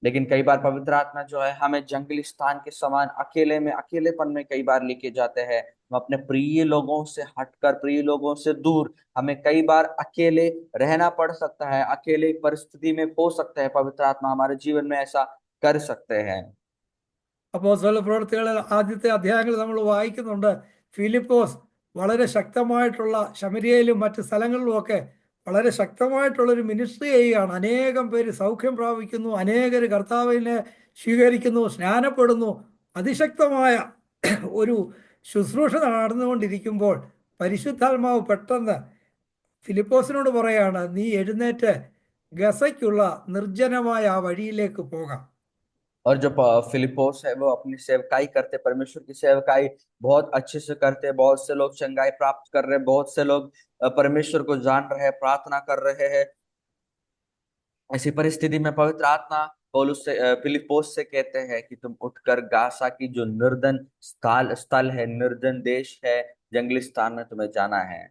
लेकिन कई बार पवित्र आत्मा जो है हमें जंगली स्थान के समान अकेलेपन में कई बार लेके जाते हैं। हम अपने प्रिय लोगों से हटकर, प्रिय लोगों से दूर, हमें कई बार अकेले रहना पड़ सकता है, अकेले परिस्थिति में हो सकता है। पवित्र आत्मा हमारे जीवन में ऐसा कर सकते हैं। അപ്പോസ്തല പ്രവൃത്തികളെ ആദ്യത്തെ അധ്യായങ്ങൾ നമ്മൾ വായിക്കുന്നുണ്ട്. ഫിലിപ്പോസ് വളരെ ശക്തമായിട്ടുള്ള ശമരിയയിലും മറ്റ് സ്ഥലങ്ങളിലുമൊക്കെ വളരെ ശക്തമായിട്ടുള്ള ഒരു മിനിസ്ട്രി ചെയ്യുകയാണ്. അനേകം പേര് സൗഖ്യം പ്രാപിക്കുന്നു, അനേകർ കർത്താവിനെ സ്വീകരിക്കുന്നു, സ്നാനപ്പെടുന്നു. അതിശക്തമായ ഒരു ശുശ്രൂഷ നടന്നുകൊണ്ടിരിക്കുമ്പോൾ പരിശുദ്ധാത്മാവ് പെട്ടെന്ന് ഫിലിപ്പോസിനോട് പറയാണ്, നീ എഴുന്നേറ്റ് ഗസയ്ക്കുള്ള നിർജ്ജനമായ ആ വഴിയിലേക്ക് പോകാം. और जो फिलिपोस है वो अपनी सेवकाई करते, परमेश्वर की सेवकाई बहुत अच्छे से करते, बहुत से लोग चंगाई प्राप्त कर रहे, बहुत से लोग परमेश्वर को जान रहे हैं, प्रार्थना कर रहे हैं। ऐसी परिस्थिति में पवित्र आत्मा पौलुस से फिलिपोस से कहते हैं कि तुम उठकर गासा की जो निर्जन स्थल है, निर्जन देश है, जंगली स्थान में तुम्हें जाना है।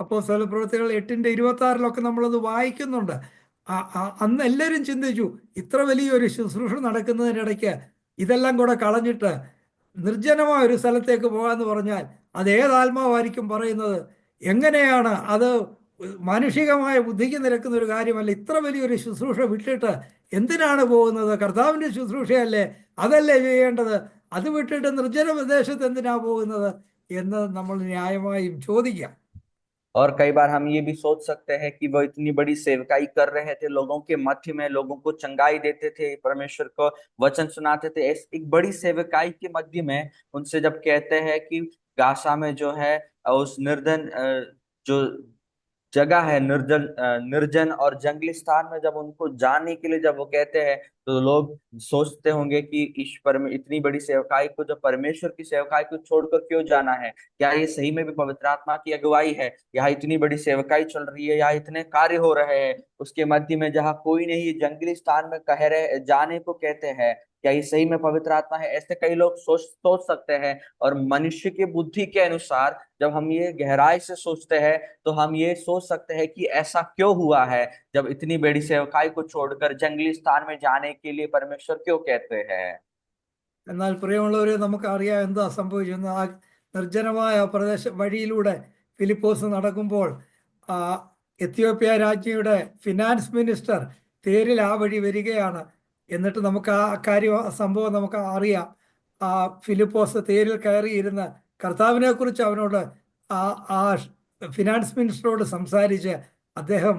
അപ്പോസ്തല പ്രവൃത്തികൾ 8:26 നമ്മളത് വായിക്കുന്നുണ്ട്. അന്ന് എല്ലാവരും ചിന്തിച്ചു, ഇത്ര വലിയൊരു ശുശ്രൂഷ നടക്കുന്നതിനിടയ്ക്ക് ഇതെല്ലാം കൂടെ കളഞ്ഞിട്ട് നിർജ്ജനമായ ഒരു സ്ഥലത്തേക്ക് പോകാന്ന് പറഞ്ഞാൽ അത് ഏതാത്മാവായിരിക്കും പറയുന്നത്? എങ്ങനെയാണ് അത്? മാനുഷികമായ ബുദ്ധിക്ക് നിരക്കുന്ന ഒരു കാര്യമല്ല. ഇത്ര വലിയൊരു ശുശ്രൂഷ വിട്ടിട്ട് എന്തിനാണ് പോകുന്നത്? കർത്താവിന്റെ ശുശ്രൂഷയല്ലേ, അതല്ലേ ചെയ്യേണ്ടത്? അത് വിട്ടിട്ട് നിർജ്ജന പ്രദേശത്ത് എന്തിനാ പോകുന്നത് എന്ന് നമ്മൾ ന്യായമായും ചോദിക്കാം. और कई बार हम ये भी सोच सकते हैं कि वो इतनी बड़ी सेवकाई कर रहे थे, लोगों के मध्य में लोगों को चंगाई देते थे, परमेश्वर को वचन सुनाते थे, एक बड़ी सेवकाई के मध्य में उनसे जब कहते हैं कि गासा में जो है उस निर्धन जो जगह है, निर्जन और जंगली स्थान में जब उनको जाने के लिए जब वो कहते हैं, तो लोग सोचते होंगे कि ईश्वर में इतनी बड़ी सेवकाई को, जब परमेश्वर की सेवकाई को छोड़कर क्यों जाना है? क्या ये सही में भी पवित्र आत्मा की अगुवाई है? यहाँ इतनी बड़ी सेवकाई चल रही है, यहाँ इतने कार्य हो रहे हैं, उसके मध्य में जहाँ कोई नहीं, जंगली स्थान में कह रहे जाने को कहते हैं, क्या ये सही में पवित्र आत्मा है? ऐसे कई लोग सोच सकते हैं। और मनुष्य की बुद्धि के अनुसार जब हम ये गहराई से सोचते हैं तो हम ये सोच सकते हैं कि ऐसा क्यों हुआ है, जब इतनी बड़ी सेवकाई को छोड़कर जंगली स्थान में जाने के लिए परमेश्वर क्यों कहते हैं। എന്നാൽ പ്രിയമുള്ളവരെ, നമുക്കറിയാം എന്താ സംഭവിച്ചെന്ന്. ആ നിർജ്ജനമായ വഴിയിലൂടെ ഫിലിപ്പോസ് നടക്കുമ്പോൾ ആ എത്യോപ്യ രാജ്ഞിയുടെ ഫിനാൻസ് മിനിസ്റ്റർ തേരിൽ ആ വഴി വരികയാണ്. എന്നിട്ട് നമുക്ക് സംഭവം നമുക്ക് അറിയാം. ആ ഫിലിപ്പോസ് തേരിൽ കയറിയിരുന്ന് കർത്താവിനെ കുറിച്ച് അവനോട് ആ ഫിനാൻസ് മിനിസ്റ്ററോട് സംസാരിച്ച് അദ്ദേഹം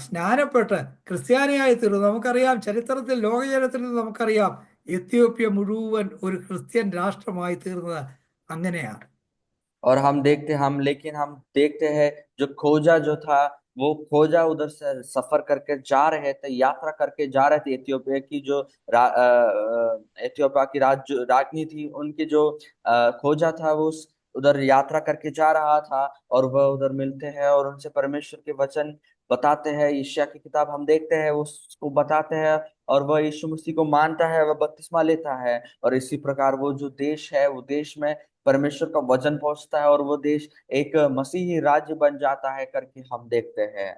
സ്നാനപ്പെട്ട് ക്രിസ്ത്യാനിയായി തീർന്നു. നമുക്കറിയാം ചരിത്രത്തിൽ, ലോകചരിത്രത്തിൽ നമുക്കറിയാം എത്യോപ്യ മുഴുവൻ ഒരു ക്രിസ്ത്യൻ രാഷ്ട്രമായി തീർന്നത് അങ്ങനെയാണ്. और लेकिन हम देखते हैं जो खोजा जो था, वो खोजा उधर से सफर करके जा रहे थे, यात्रा करके जा रहे थे। एथियोपिया की जो एथियोपिया की राज्ञी थी, उनकी जो खोजा था वो उधर यात्रा करके जा रहा था, और वह उधर मिलते हैं और उनसे परमेश्वर के वचन बताते हैं, यशायाह की किताब हम देखते हैं, उसको बताते हैं और वह यीशु मसीह को मानता है, वह बपतिस्मा लेता है। और इसी प्रकार वो जो देश है, वो देश में परमेश्वर का वचन पहुंचता है और वो देश एक मसीही राज्य बन जाता है करके हम देखते हैं।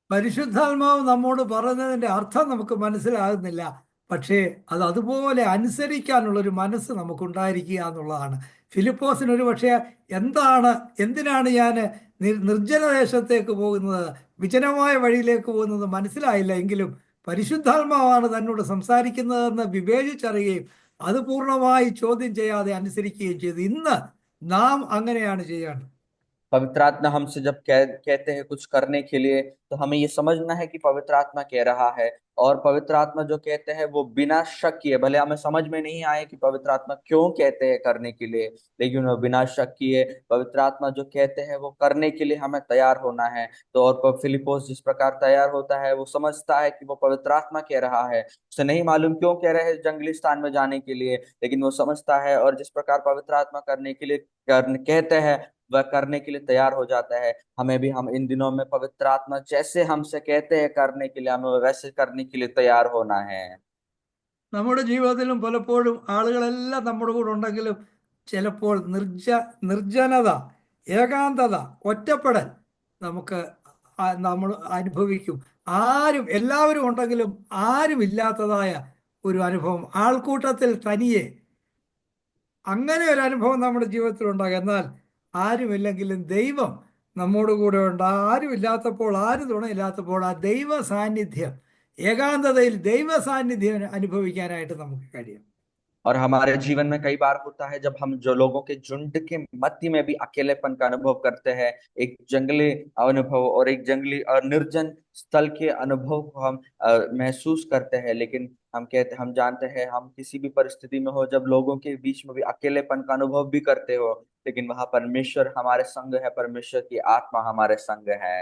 പരിശുദ്ധാത്മാവ് നമ്മോട് പറയുന്നതിന്റെ അർത്ഥം നമുക്ക് മനസ്സിലാകുന്നില്ല. പക്ഷേ അത് അതുപോലെ അനുസരിക്കാനുള്ള ഒരു മനസ്സ് നമുക്കുണ്ടായിരിക്കുക എന്നുള്ളതാണ്. ഫിലിപ്പോസിന് ഒരു പക്ഷേ എന്തിനാണ് ഞാൻ നിർജ്ജനദേശത്തേക്ക് പോകുന്നത്, വിജനമായ വഴിയിലേക്ക് പോകുന്നത് മനസ്സിലായില്ല. എങ്കിലും പരിശുദ്ധാത്മാവാണ് തന്നോട് സംസാരിക്കുന്നതെന്ന് വിവേചിച്ചറിയുകയും അത് പൂർണ്ണമായി ചോദ്യം ചെയ്യാതെ അനുസരിക്കുകയും ചെയ്തു. ഇന്ന് നാം അങ്ങനെയാണ് ചെയ്യേണ്ടത്. पवित्र आत्मा हमसे जब कहते हैं कुछ करने के लिए, तो हमें ये समझना है कि पवित्र आत्मा कह रहा है। और पवित्र आत्मा जो कहते हैं वो बिना शक किए, भले हमें समझ में नहीं आए कि पवित्र आत्मा क्यों कहते हैं करने के लिए, लेकिन वो बिना शक किए पवित्र आत्मा जो कहते हैं वो करने के लिए हमें तैयार होना है। तो और फिलिपोस जिस प्रकार तैयार होता है, वो समझता है कि वो पवित्र आत्मा कह रहा है। उसे नहीं मालूम क्यों कह रहे हैं जंगली स्थान में जाने के लिए, लेकिन वो समझता है और जिस प्रकार पवित्र आत्मा करने के लिए कहते हैं वह करने के लिए तैयार हो जाता है। हमें भी हम इन दिनों में पवित्र आत्मा जैसे हमसे कहते हैं करने के लिए, हमें वैसे करने के लिए तैयार होना है। നമ്മുടെ ജീവിതത്തിലും പലപ്പോഴും ആളുകളെല്ലാം നമ്മുടെ കൂടെ ഉണ്ടെങ്കിലും ചിലപ്പോൾ നിർജ്ജനത, ഏകാന്തത, ഒറ്റപ്പെടൽ നമുക്ക് നമ്മൾ അനുഭവിക്കും. എല്ലാവരും ഉണ്ടെങ്കിലും ആരും ഇല്ലാത്തതായ ഒരു അനുഭവം, ആൾക്കൂട്ടത്തിൽ തനിയെ, അങ്ങനെ ഒരു അനുഭവം നമ്മുടെ ജീവിതത്തിൽ ഉണ്ടാകും. എന്നാൽ ആരുമില്ലെങ്കിലും ദൈവം നമ്മോട് കൂടെ ഉണ്ട്. ആരുമില്ലാത്തപ്പോൾ, ആരും തുണയില്ലാത്തപ്പോൾ ആ ദൈവ സാന്നിധ്യം, ഏകാന്തതയിൽ ദൈവ സാന്നിധ്യം അനുഭവിക്കാനായിട്ട് നമുക്ക് കഴിയും. और हमारे जीवन में कई बार होता है जब हम जो लोगों के झुंड के मध्य में भी अकेलेपन का अनुभव करते हैं, एक जंगली अनुभव और एक जंगली और निर्जन स्थल के अनुभव को हम महसूस करते हैं। लेकिन हम जानते हैं, हम किसी भी परिस्थिति में हो, जब लोगों के बीच में भी अकेलेपन का अनुभव भी करते हो, लेकिन वहां परमेश्वर हमारे संग है, परमेश्वर की आत्मा हमारे संग है।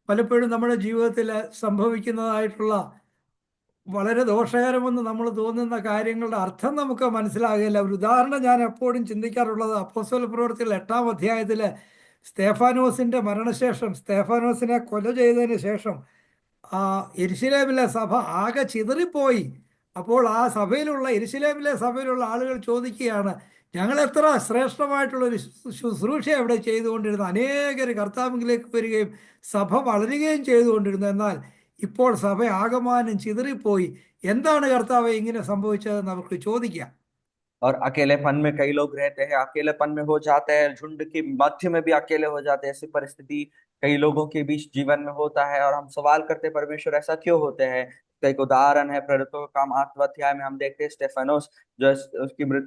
പലപ്പോഴും നമ്മുടെ ജീവിതത്തിൽ സംഭവിക്കുന്നതായിട്ടുള്ള വളരെ ദോഷകരമെന്ന് നമ്മൾ തോന്നുന്ന കാര്യങ്ങളുടെ അർത്ഥം നമുക്ക് മനസ്സിലാകില്ല. ഒരു ഉദാഹരണം ഞാൻ എപ്പോഴും ചിന്തിക്കാറുള്ളത്, അപ്പോസ്തല പ്രവൃത്തികൾ 8-ാം അധ്യായത്തിൽ സ്തേഫാനോസിന്റെ മരണശേഷം, സ്തേഫാനോസിനെ കൊല ചെയ്തതിന് ശേഷം യെരുശലേമിലെ സഭ ആകെ ചിതറിപ്പോയി. അപ്പോൾ ആ യെരുശലേമിലെ സഭയിലുള്ള ആളുകൾ ചോദിക്കുകയാണ്, ഞങ്ങൾ എത്ര ശ്രേഷ്ഠമായിട്ടുള്ളൊരു ശുശ്രൂഷ അവിടെ ചെയ്തുകൊണ്ടിരുന്നു, അനേകർ കർത്താവിലേക്ക് വരികയും സഭ വളരുകയും ചെയ്തുകൊണ്ടിരുന്നു, എന്നാൽ ഇപ്പോൾ സഭ ആകമാനം ചിതറിപ്പോയി, എന്താണ് കർത്താവേ ഇങ്ങനെ സംഭവിച്ചതെന്ന് അവർക്ക് ചോദിക്കാം. और अकेलेपन में कई लोग रहते हैं, अकेलेपन में हो जाते हैं, झुंड के मध्य में भी अकेले हो जाते हैं। ऐसी परिस्थिति कई लोगों के बीच जीवन में होता है और हम सवाल करते हैं परमेश्वर ऐसा क्यों होते हैं। तो एक उदाहरण है, प्रेरितों का काम 8वां अध्याय में हम देखते हैं स्टेफानोस जो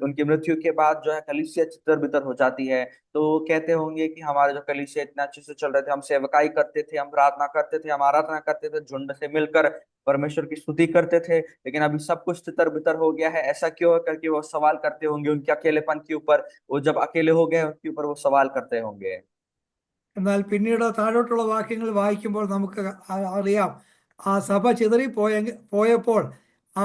उनकी मृत्यु के बाद जो है कलीसिया तितर बितर हो जाती है। तो कहते होंगे कि हमारे जो कलीसिया इतना अच्छे से चल रहे थे, हम सेवकाई करते थे, हम प्रार्थना करते थे, हम आराधना करते थे, झुंड से मिलकर परमेश्वर की स्तुति करते थे, लेकिन अभी सब कुछ तितर बितर हो गया है, ऐसा क्यों है करके वो सवाल करते होंगे। उनके अकेलेपन के ऊपर, वो जब अकेले हो गए उनके ऊपर वो सवाल करते होंगे। എന്നാൽ പിന്നീട് താഴോട്ടുള്ള വാക്യങ്ങൾ വായിക്കുമ്പോൾ നമുക്ക് അറിയാം, ആ സഭ പോയപ്പോൾ ആ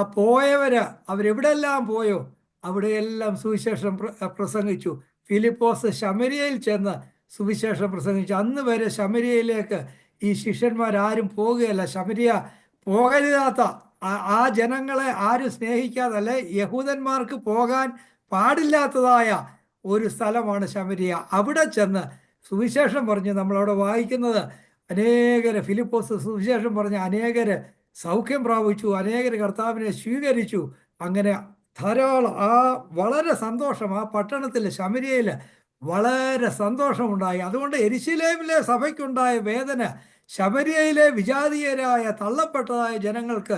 അവരെവിടെല്ലാം പോയോ അവിടെയെല്ലാം സുവിശേഷം പ്രസംഗിച്ചു. ഫിലിപ്പോസ് ശമരിയയിൽ ചെന്ന് സുവിശേഷം പ്രസംഗിച്ചു. അന്ന് വരെ ശമരിയയിലേക്ക് ഈ ശിഷ്യന്മാരാരും പോകുകയല്ല. ശമരിയ പോകരുതാത്ത, ആ ജനങ്ങളെ ആരും സ്നേഹിക്കാതല്ല, യഹൂദന്മാർക്ക് പോകാൻ പാടില്ലാത്തതായ ഒരു സ്ഥലമാണ് ശമരിയ. അവിടെ ചെന്ന് സുവിശേഷം പറഞ്ഞ് നമ്മളവിടെ വായിക്കുന്നത്, ഫിലിപ്പോസ് സുവിശേഷം പറഞ്ഞ് അനേകര് സൗഖ്യം പ്രാപിച്ചു, അനേകര് കർത്താവിനെ സ്വീകരിച്ചു. അങ്ങനെ ധാരാളം വളരെ സന്തോഷം ആ പട്ടണത്തിൽ, ശമരിയയിൽ വളരെ സന്തോഷമുണ്ടായി. അതുകൊണ്ട് യെരുശലേമിലെ സഭയ്ക്കുണ്ടായ വേദന ശമരിയയിലെ വിജാതീയരായ തള്ളപ്പെട്ടതായ ജനങ്ങൾക്ക്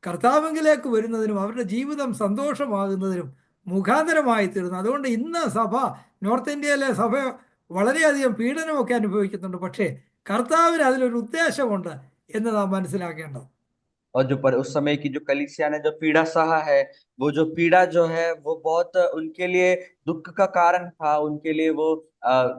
കർത്താവിലേക്ക് വരുന്നതിനും അവരുടെ ജീവിതം സന്തോഷമാകുന്നതിനും മുഖാന്തരമായി തീർന്നു. അതുകൊണ്ട് ഇന്ന് സഭ, നോർത്ത് ഇന്ത്യയിലെ സഭ വളരെയധികം പീഡനമൊക്കെ അനുഭവിക്കുന്നുണ്ട്. പക്ഷേ കർത്താവിന് അതിലൊരു ഉദ്ദേശമുണ്ട് എന്ന് നാം മനസ്സിലാക്കേണ്ടത്. और जो उस समय की जो कलीसिया ने जो पीड़ा सहा है, वो जो पीड़ा जो है वो बहुत उनके लिए दुख का कारण था, उनके लिए वो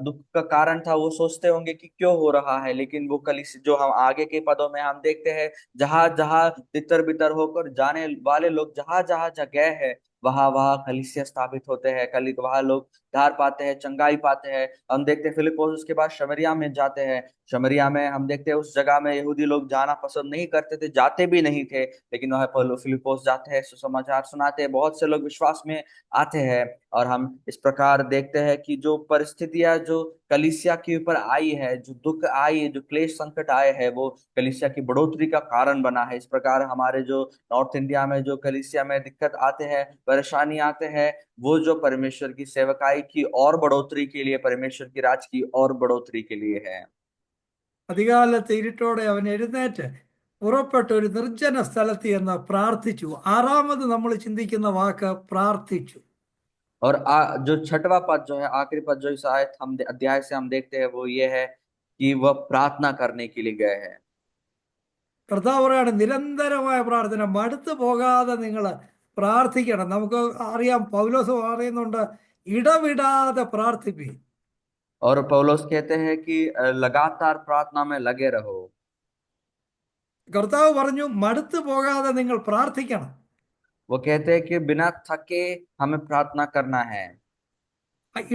दुख का कारण था। वो सोचते होंगे कि क्यों हो रहा है, लेकिन वो कलीसिया जो हम आगे के पदों में हम देखते हैं, जहां जहां तितर बितर होकर जाने वाले लोग जहां जहां गए हैं, वहां वहां कलीसिया स्थापित होते हैं, कली वहां लोग धार पाते हैं, चंगाई पाते हैं। हम देखते हैं फिलिप्पोस उसके बाद शमरिया में जाते हैं। शमरिया में हम देखते हैं उस जगह में यहूदी लोग जाना पसंद नहीं करते थे, जाते भी नहीं थे, लेकिन वहां पर फिलिप्पोस जाते हैं, सुसमाचार सुनाते हैं, बहुत से लोग विश्वास में आते हैं। और हम इस प्रकार देखते हैं कि जो परिस्थितियां जो कलीसिया के ऊपर आई है, जो दुख आई है, जो क्लेश संकट आए हैं, वो कलीसिया की बढ़ोतरी का कारण बना है। इस प्रकार हमारे जो नॉर्थ इंडिया में जो कलीसिया में दिक्कत आते हैं, परेशानी आते हैं, वो जो परमेश्वर की सेवकाई की और बढ़ोतरी के लिए, परमेश्वर की राज की और बढ़ोतरी के लिए है। അധികാലത്ത് ഇരുട്ടോടെ അവൻ എഴുന്നേറ്റ് പുറപ്പെട്ട ഒരു നിർജ്ജന സ്ഥലത്ത് എന്ന് പ്രാർത്ഥിച്ചു. ആറാമത് നമ്മൾ ചിന്തിക്കുന്ന വാക്ക് പ്രാർത്ഥിച്ചു. और जो छठवां पद जो है, आखिरी पद जो इस आयत हम अध्याय से हम देखते हैं, वो ये है कि वह प्रार्थना करने के लिए गए हैं। കർത്താവ് പറയാണ് നിരന്തരമായ പ്രാർത്ഥന, മടുത്തു പോകാതെ നിങ്ങൾ പ്രാർത്ഥിക്കണം. നമുക്ക് അറിയാം, പൗലോസ് പറയുന്നുണ്ട് ഇടവിടാതെ പ്രാർത്ഥിപ്പി. और पौलुस कहते हैं कि लगातार प्रार्थना में लगे रहो। കർത്താവ് പറഞ്ഞു മടുത്തു പോകാതെ നിങ്ങൾ പ്രാർത്ഥിക്കണം. वो कहते हैं कि बिना थके हमें प्रार्थना करना है।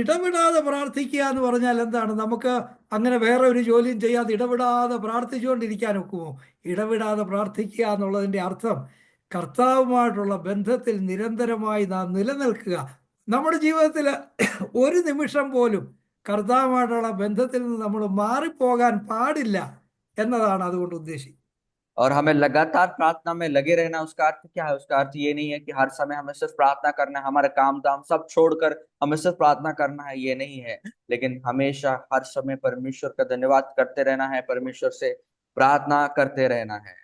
ഇടവിടാതെ പ്രാർത്ഥിക്കുക എന്ന് പറഞ്ഞാൽ എന്താണ്? നമുക്ക് അങ്ങനെ വേറെ ഒരു ജോലിയും ചെയ്യാതെ ഇടവിടാതെ പ്രാർത്ഥിച്ചുകൊണ്ടിരിക്കാൻ ഒക്കുമോ? ഇടവിടാതെ പ്രാർത്ഥിക്കുക എന്നുള്ളതിൻ്റെ അർത്ഥം കർത്താവുമായിട്ടുള്ള ബന്ധത്തിൽ നിരന്തരമായി നാം നിലനിൽക്കുക. നമ്മുടെ ജീവിതത്തിൽ ഒരു നിമിഷം പോലും കർത്താവുമായിട്ടുള്ള ബന്ധത്തിൽ നിന്ന് നമ്മൾ മാറിപ്പോകാൻ പാടില്ല എന്നതാണ് അതുകൊണ്ട് ഉദ്ദേശിക്കുന്നത്. और हमें लगातार प्रार्थना में लगे रहना, उसका अर्थ क्या है? उसका अर्थ ये नहीं है कि हर समय हमें सिर्फ प्रार्थना करना है, हमारे काम दाम सब छोड़कर हमें सिर्फ प्रार्थना करना है, ये नहीं है। लेकिन हमेशा हर समय परमेश्वर का धन्यवाद करते रहना है, परमेश्वर से प्रार्थना करते रहना है।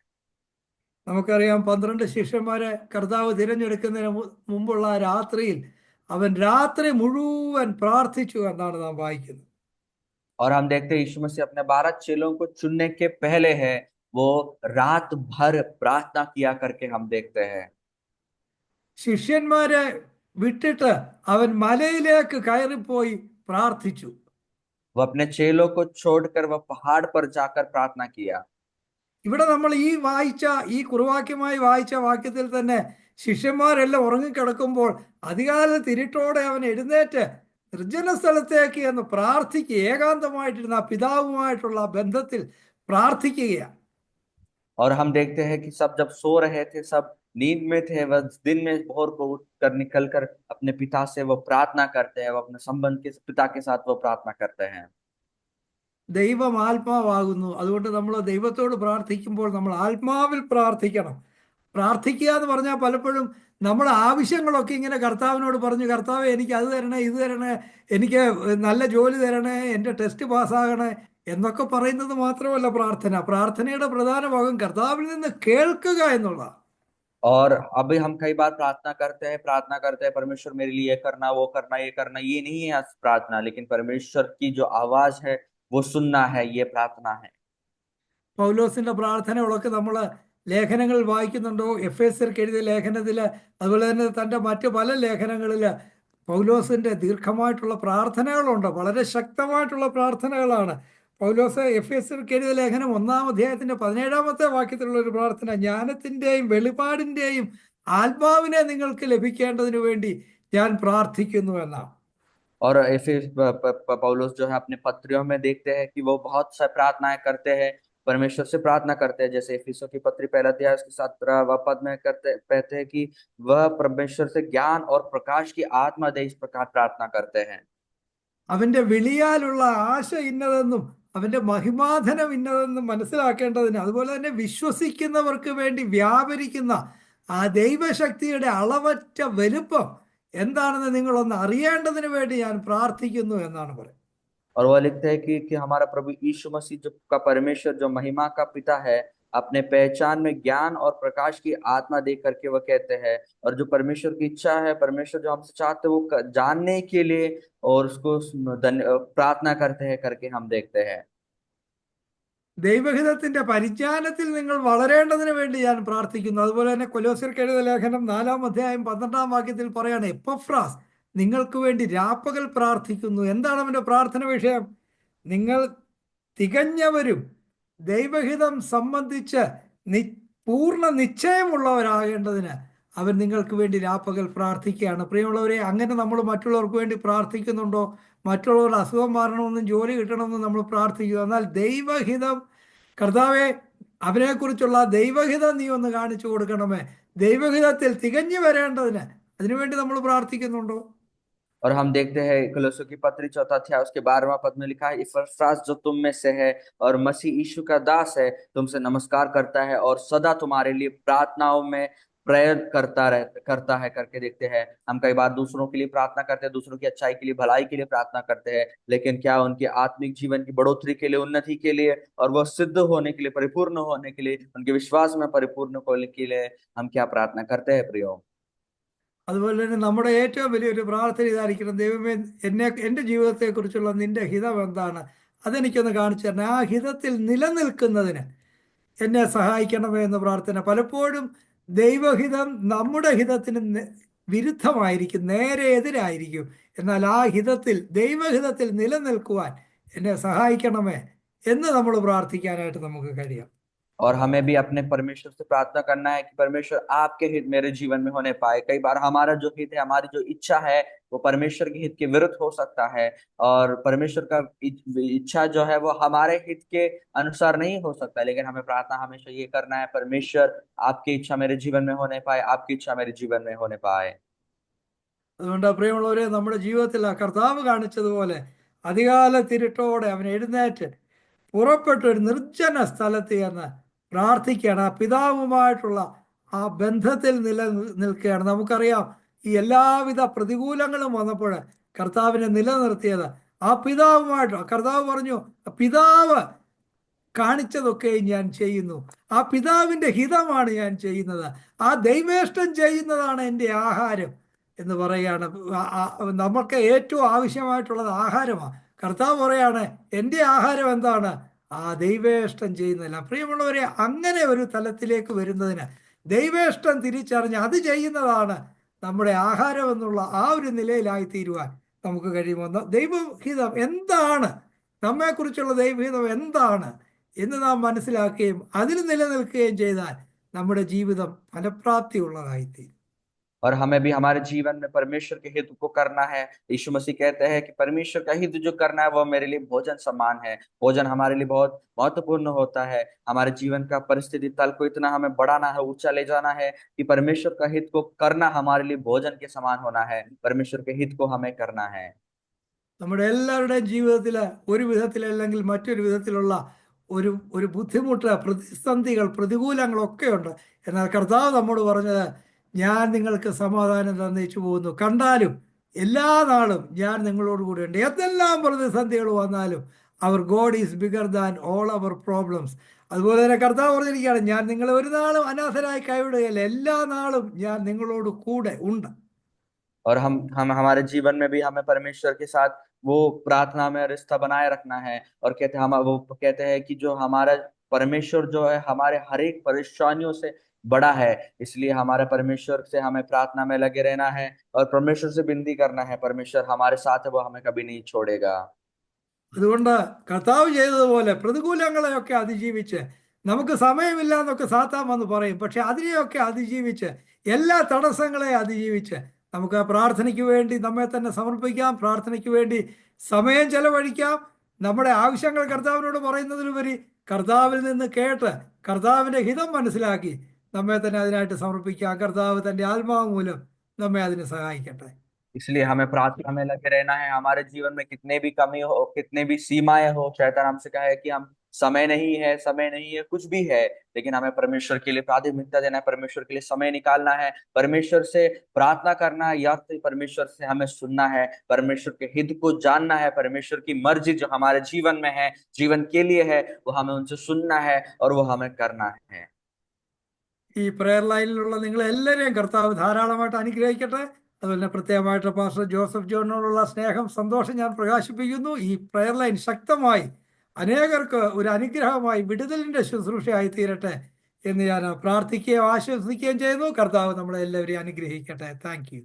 നമുക്കറിയാം 12 ശിഷ്യന്മാരെ കർത്താവ് തിരഞ്ഞെടുക്കുന്നതിന് മുമ്പുള്ള രാത്രിയിൽ അവൻ രാത്രി മുഴുവൻ പ്രാർത്ഥിച്ചു എന്നാണ് നാം വായിക്കുന്നത്. और हम देखते हैं यीशु मसीह अपने 12 चेलों को चुनने के पहले है, वो रात भर प्रार्थना किया करके हम देखते हैं। ശിഷ്യന്മാരെ വിട്ടിട്ട് അവൻ മലയിലേക്ക് കയറിപ്പോയി പ്രാർത്ഥിച്ചു. वो अपने चेलों को छोड़कर वह पहाड़ पर जाकर प्रार्थना किया। ഇവിടെ നമ്മൾ ഈ വായിച്ച ഈ കുറുവാക്യമായി വായിച്ച വാക്യത്തിൽ തന്നെ ശിഷ്യന്മാരെല്ലാം ഉറങ്ങിക്കിടക്കുമ്പോൾ അധികാലത്ത് ഇരുട്ടോടെ അവൻ എഴുന്നേറ്റ് നിർജ്ജന സ്ഥലത്തേക്ക് എന്ന് പ്രാർത്ഥിക്കുക, ഏകാന്തമായിട്ടിരുന്ന ആ പിതാവുമായിട്ടുള്ള ബന്ധത്തിൽ പ്രാർത്ഥിക്കുകയാണ്. और हम देखते हैं कि सब जब सो रहे थे, सब नींद में थे, वह दिन में भोर को उठकर निकल कर अपने पिता से वो प्रार्थना करते हैं, वो अपने संबंध के पिता के साथ वो प्रार्थना करते हैं। ദൈവം ആത്മാവാകുന്നു. അതുകൊണ്ട് നമ്മൾ ദൈവത്തോട് പ്രാർത്ഥിക്കുമ്പോൾ നമ്മൾ ആത്മാവിൽ പ്രാർത്ഥിക്കണം. പ്രാർത്ഥിക്കുക എന്ന് പറഞ്ഞാൽ പലപ്പോഴും നമ്മുടെ ആവശ്യങ്ങളൊക്കെ ഇങ്ങനെ കർത്താവിനോട് പറഞ്ഞു, കർത്താവ് എനിക്ക് അത് തരണേ, ഇത് തരണേ, എനിക്ക് നല്ല ജോലി തരണേ, എൻ്റെ ടെസ്റ്റ് പാസ്സാകണേ എന്നൊക്കെ പറയുന്നത് മാത്രമല്ല പ്രാർത്ഥന. പ്രാർത്ഥനയുടെ പ്രധാന ഭാഗം കർത്താവിൽ നിന്ന് കേൾക്കുക എന്നുള്ളതാണ്. और अभी हम कई बार प्रार्थना करते हैं, परमेश्वर मेरे लिए ये करना, वो करना, ये करना, ये नहीं है प्रार्थना, लेकिन परमेश्वर की जो आवाज है वो सुनना है, ये प्रार्थना है। പൗലോസിന്റെ പ്രാർത്ഥനകളൊക്കെ നമ്മൾ ലേഖനങ്ങളിൽ വായിക്കുന്നുണ്ടോ? എഫേസ്യർക്ക് എഴുതിയ ലേഖനത്തിൽ, അതുപോലെ തന്നെ തൻ്റെ മറ്റ് പല ലേഖനങ്ങളിൽ പൗലോസിന്റെ ദീർഘമായിട്ടുള്ള പ്രാർത്ഥനകളുണ്ട്. വളരെ ശക്തമായിട്ടുള്ള പ്രാർത്ഥനകളാണ്. പൗലോസ് എഫേസ്യർക്ക് എഴുതിയ ലേഖനം 1-ാം അധ്യായത്തിന്റെ 17-ാമത്തെ വാക്യത്തിലുള്ള ഒരു പ്രാർത്ഥന, ജ്ഞാനത്തിന്റെയും വെളിപാടിന്റെയും ആത്മാവിനെ നിങ്ങൾക്ക് ലഭിക്കേണ്ടതിനു വേണ്ടി ഞാൻ പ്രാർത്ഥിക്കുന്നു എന്നാണ്. और फिर पौलुस जो है अपने पत्रियों में देखते हैं कि वो बहुत सा प्रार्थनाएं करते हैं, परमेश्वर से प्रार्थना करते हैं। जैसे इफिसियों की पत्री पहला अध्याय उसके 17वां पद में कहते हैं कि वह परमेश्वर से ज्ञान और प्रकाश की आत्मा दे, इस प्रकार प्रार्थना करते हैं। അവന്റെ വിളിയാലുള്ള ആശ ഇന്നതെന്നും അവന്റെ മഹിമാധനം ഇന്നതെന്നും മനസ്സിലാക്കേണ്ടതിന്, അതുപോലെ തന്നെ വിശ്വസിക്കുന്നവർക്ക് വേണ്ടി വ്യാപരിക്കുന്ന ആ ദൈവശക്തിയുടെ അളവറ്റ വലുപ്പം എന്താണെന്ന് നിങ്ങളൊന്ന് അറിയേണ്ടതിന് വേണ്ടി ഞാൻ പ്രാർത്ഥിക്കുന്നു എന്നാണ് പറയുന്നത്. और वह लिखते हैं कि हमारा प्रभु यीशु मसीह जो का परमेश्वर जो महिमा का पिता है, अपने पहचान में ज्ञान और प्रकाश की आत्मा दे करके वह कहते हैं, और जो परमेश्वर की इच्छा है, परमेश्वर जो हमसे चाहते हैं वो जानने के लिए और उसको प्रार्थना करते हैं करके हम देखते हैं। ദൈവഹിതത്തിന്റെ പരിജ്ഞാനത്തിൽ നിങ്ങൾ വളരേണ്ടതിന് വേണ്ടി ഞാൻ പ്രാർത്ഥിക്കുന്നു. അതുപോലെ തന്നെ കൊലോസ്യർക്ക് എഴുതിയ ലേഖനം 4-ാം അധ്യായം 12-ാം വാക്യത്തിൽ പറയാണ്, എപ്പഫ്രാസ് നിങ്ങൾക്ക് വേണ്ടി രാപ്പകൽ പ്രാർത്ഥിക്കുന്നു. എന്താണ് അവന്റെ പ്രാർത്ഥന വിഷയം? നിങ്ങൾ തികഞ്ഞവരും ദൈവഹിതം സംബന്ധിച്ച് പൂർണ്ണ നിശ്ചയമുള്ളവരാകേണ്ടതിന് അവൻ നിങ്ങൾക്ക് വേണ്ടി രാപ്പകൽ പ്രാർത്ഥിക്കുകയാണ്. പ്രിയമുള്ളവരെ, അങ്ങനെ നമ്മൾ മറ്റുള്ളവർക്ക് വേണ്ടി പ്രാർത്ഥിക്കുന്നുണ്ടോ? മറ്റുള്ളവരുടെ അസുഖം മാറണമെന്നും ജോലി കിട്ടണമെന്നും നമ്മൾ പ്രാർത്ഥിക്കുക. എന്നാൽ ദൈവഹിതം, കർത്താവെ അവനെക്കുറിച്ചുള്ള ദൈവഹിതം നീ ഒന്ന് കാണിച്ചു കൊടുക്കണമേ, ദൈവഹിതത്തിൽ തികഞ്ഞു വരേണ്ടതിന് അതിനുവേണ്ടി നമ്മൾ പ്രാർത്ഥിക്കുന്നുണ്ടോ? और हम देखते हैं कुलुस्सियों की पत्री 4 अध्याय उसके 12वां पद में लिखा है, इपफ्रास जो तुम में से है और मसीह यीशु का दास है, तुमसे नमस्कार करता है और सदा तुम्हारे लिए प्रार्थनाओं में प्रयत्न करता है करके देखते हैं। हम कई बार दूसरों के लिए प्रार्थना करते हैं, दूसरों की अच्छाई के लिए, भलाई के लिए प्रार्थना करते हैं, लेकिन क्या उनके आत्मिक जीवन की बढ़ोतरी के लिए, उन्नति के लिए और वह सिद्ध होने के लिए, परिपूर्ण होने के लिए, उनके विश्वास में परिपूर्ण होने के लिए हम क्या प्रार्थना करते हैं प्रियो? അതുപോലെ തന്നെ നമ്മുടെ ഏറ്റവും വലിയൊരു പ്രാർത്ഥന ഇതായിരിക്കണം, ദൈവമേ എൻ്റെ ജീവിതത്തെക്കുറിച്ചുള്ള നിന്റെ ഹിതം എന്താണ്, അതെനിക്കൊന്ന് കാണിച്ചു തരണം. ആ ഹിതത്തിൽ നിലനിൽക്കുന്നതിന് എന്നെ സഹായിക്കണമേ എന്ന പ്രാർത്ഥന. പലപ്പോഴും ദൈവഹിതം നമ്മുടെ ഹിതത്തിന് വിരുദ്ധമായിരിക്കും, നേരെ എതിരായിരിക്കും. എന്നാൽ ആ ഹിതത്തിൽ, ദൈവഹിതത്തിൽ നിലനിൽക്കുവാൻ എന്നെ സഹായിക്കണമേ എന്ന് നമ്മൾ പ്രാർത്ഥിക്കാനായിട്ട് നമുക്ക് കഴിയാം. और हमें भी अपने परमेश्वर से प्रार्थना करना है कि परमेश्वर आपके हित मेरे जीवन में होने पाए। कई बार हमारा जो हित है, हमारी जो इच्छा है, वो परमेश्वर के हित के विरुद्ध हो सकता है, और परमेश्वर का इच्छा जो है वो हमारे हित के अनुसार नहीं हो सकता। लेकिन हमें प्रार्थना हमेशा ये करना है, परमेश्वर आपकी इच्छा मेरे जीवन में होने पाए, आपकी इच्छा मेरे जीवन में होने पाए। അതുകൊണ്ട് പ്രിയമുള്ളവരെ, നമ്മുടെ ജീവിതത്തിൽ ആ കർത്താവ് കാണിച്ചതുപോലെ അധികാലത്തിരുട്ടോടെ അവൻ എഴുന്നേറ്റ് പുറപ്പെട്ട ഒരു നിർജ്ജന സ്ഥലത്ത് എന്ന് പ്രാർത്ഥിക്കുകയാണ്. ആ പിതാവുമായിട്ടുള്ള ആ ബന്ധത്തിൽ നിൽക്കുകയാണ്. നമുക്കറിയാം, ഈ എല്ലാവിധ പ്രതികൂലങ്ങളും വന്നപ്പോൾ കർത്താവിനെ നിലനിർത്തിയത് ആ പിതാവുമായിട്ട്. കർത്താവ് പറഞ്ഞു, പിതാവ് കാണിച്ചതൊക്കെ ഞാൻ ചെയ്യുന്നു, ആ പിതാവിൻ്റെ ഹിതമാണ് ഞാൻ ചെയ്യുന്നത്, ആ ദൈവേഷ്ടം ചെയ്യുന്നതാണ് എൻ്റെ ആഹാരം എന്ന് പറയുകയാണ്. നമുക്ക് ഏറ്റവും ആവശ്യമായിട്ടുള്ളത് ആഹാരമാണ്. കർത്താവ് പറയാണ്, എൻ്റെ ആഹാരം എന്താണ്? ആ ദൈവേഷ്ടം ചെയ്യുന്നില്ല. പ്രിയമുള്ളവരെ, അങ്ങനെ ഒരു തലത്തിലേക്ക് വരുന്നതിന്, ദൈവേഷ്ടം തിരിച്ചറിഞ്ഞ് അത് ചെയ്യുന്നതാണ് നമ്മുടെ ആഹാരം എന്നുള്ള ആ ഒരു നിലയിലായി തീരുവാൻ നമുക്ക് കഴിയുമെന്ന്. ദൈവഹിതം എന്താണ്, നമ്മെക്കുറിച്ചുള്ള ദൈവഹിതം എന്താണ് എന്ന് നാം മനസ്സിലാക്കുകയും അതിൽ നിലനിൽക്കുകയും ചെയ്താൽ നമ്മുടെ ജീവിതം ഫലപ്രാപ്തിയുള്ളതായിത്തീരും. और हमें भी हमारे जीवन में परमेश्वर के हित को करना है। यीशु मसीह कहते हैं कि परमेश्वर का हित जो करना है वो मेरे लिए भोजन समान है। भोजन हमारे लिए बहुत महत्वपूर्ण होता है। हमारे जीवन का परिस्थिति तल को इतना हमें बढ़ाना है, ऊंचा ले जाना है कि परमेश्वर का हित को करना हमारे लिए भोजन के समान होना है। परमेश्वर के हित को हमें करना है। നമ്മുടെ എല്ലാവരുടെയും ജീവിതത്തിൽ ഒരു വിധത്തിലല്ലെങ്കിൽ മറ്റൊരു വിധത്തിലുള്ള ഒരു ബുദ്ധിമുട്ട്, പ്രതിസന്ധികൾ, പ്രതികൂലങ്ങളൊക്കെ ഉണ്ട്. എന്നാൽ കർത്താവ് നമ്മോട് പറഞ്ഞത്, ഞാൻ നിങ്ങൾക്ക് സമാധാനം തന്നേച്ചു പോകുന്നു, കണ്ടാലും എല്ലാ നാളും ഞാൻ നിങ്ങളോട് കൂടെ ഉണ്ട്. എന്തെല്ലാം പ്രതിസന്ധികൾ വന്നാലും അവർ God is bigger than all our problems. അതുപോലെ തന്നെ കർത്താവ് പറഞ്ഞിരിക്കുകയാണ്, ഞാൻ നിങ്ങളെ ഒരു നാളും അനാഥരായി കൈവിടുകയില്ല, എല്ലാ നാളും ഞാൻ നിങ്ങളോട് കൂടെ ഉണ്ട്. और हम हमारे जीवन में भी हमें परमेश्वर के साथ वो प्रार्थना में रिश्ता बनाए रखना है। और वो कहते हैं कि जो हमारा परमेश्वर जो है हमारे हर एक परेशानियों से बड़ा है, इसलिए हमारे परमेश्वर से हमें प्रार्थना में लगे रहना है और परमेश्वर से विनती करना है। परमेश्वर हमारे साथ है, वो हमें कभी नहीं छोड़ेगा। അതുകൊണ്ട് കർത്താവ് ചെയ്തതുപോലെ പ്രതികൂലങ്ങളെയൊക്കെ അതിജീവിച്ച്, നമുക്ക് സമയമില്ല എന്നൊക്കെ സാത്താൻ വന്ന് പറയും, പക്ഷെ അതിനെയൊക്കെ അതിജീവിച്ച്, എല്ലാ തടസ്സങ്ങളെ അതിജീവിച്ച് നമുക്ക് പ്രാർത്ഥനയ്ക്ക് വേണ്ടി നമ്മെ തന്നെ സമർപ്പിക്കാം, പ്രാർത്ഥനയ്ക്ക് വേണ്ടി സമയം ചെലവഴിക്കാം. നമ്മുടെ ആവശ്യങ്ങൾ കർത്താവിനോട് പറയുന്നതിലുപരി കർത്താവിൽ നിന്ന് കേട്ട് കർത്താവിൻ്റെ ഹിതം മനസ്സിലാക്കി നമ്മെ തന്നെ അതിനായിട്ട് സമർപ്പിക്കാം. കർത്താവ് തൻ്റെ ആത്മാവ് മൂലം നമ്മെ അതിന് സഹായിക്കട്ടെ. इसलिए हमें प्रार्थना में लगे रहना है। हमारे जीवन में कितने भी कमी हो, कितने भी सीमाएं हो, शैतान हमसे कहे कि हम समय नहीं है, कुछ भी है, लेकिन हमें परमेश्वर के लिए प्राथमिकता देना है, परमेश्वर के लिए समय निकालना है, परमेश्वर से प्रार्थना करना है, या तो परमेश्वर से हमें सुनना है, परमेश्वर के हित को जानना है, परमेश्वर की मर्जी जो हमारे जीवन में है, जीवन के लिए है, वो हमें उनसे सुनना है और वो हमें करना है। ഈ പ്രെയർ ലൈനിലുള്ള നിങ്ങളെല്ലാവരെയും കർത്താവ് ധാരാളമായിട്ട് അനുഗ്രഹിക്കട്ടെ. അതുപോലെ തന്നെ പ്രത്യേകമായിട്ട് പാസ്റ്റർ ജോസഫ് ജോണിനോടുള്ള സ്നേഹം, സന്തോഷം ഞാൻ പ്രകാശിപ്പിക്കുന്നു. ഈ പ്രെയർ ലൈൻ ശക്തമായി അനേകർക്ക് ഒരു അനുഗ്രഹമായി വിടുതലിന്റെ ശുശ്രൂഷയായി തീരട്ടെ എന്ന് ഞാൻ പ്രാർത്ഥിക്കുകയും ആശ്വസിക്കുകയും ചെയ്യുന്നു. കർത്താവ് നമ്മളെ എല്ലാവരെയും അനുഗ്രഹിക്കട്ടെ. Thank you.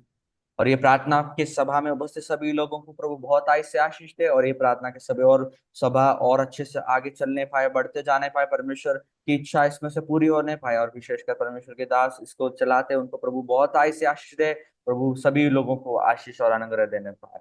और ये प्रार्थना की सभा में उपस्थित सभी लोगों को प्रभु बहुत आय से आशीष दे, और ये प्रार्थना के सभी और सभा और अच्छे से आगे चलने पाए, बढ़ते जाने पाए, परमेश्वर की इच्छा इसमें से पूरी होने पाए, और विशेषकर परमेश्वर के दास इसको चलाते उनको प्रभु बहुत आय से आशीष दे, प्रभु सभी लोगों को आशीष और अनुग्रह देने पाए।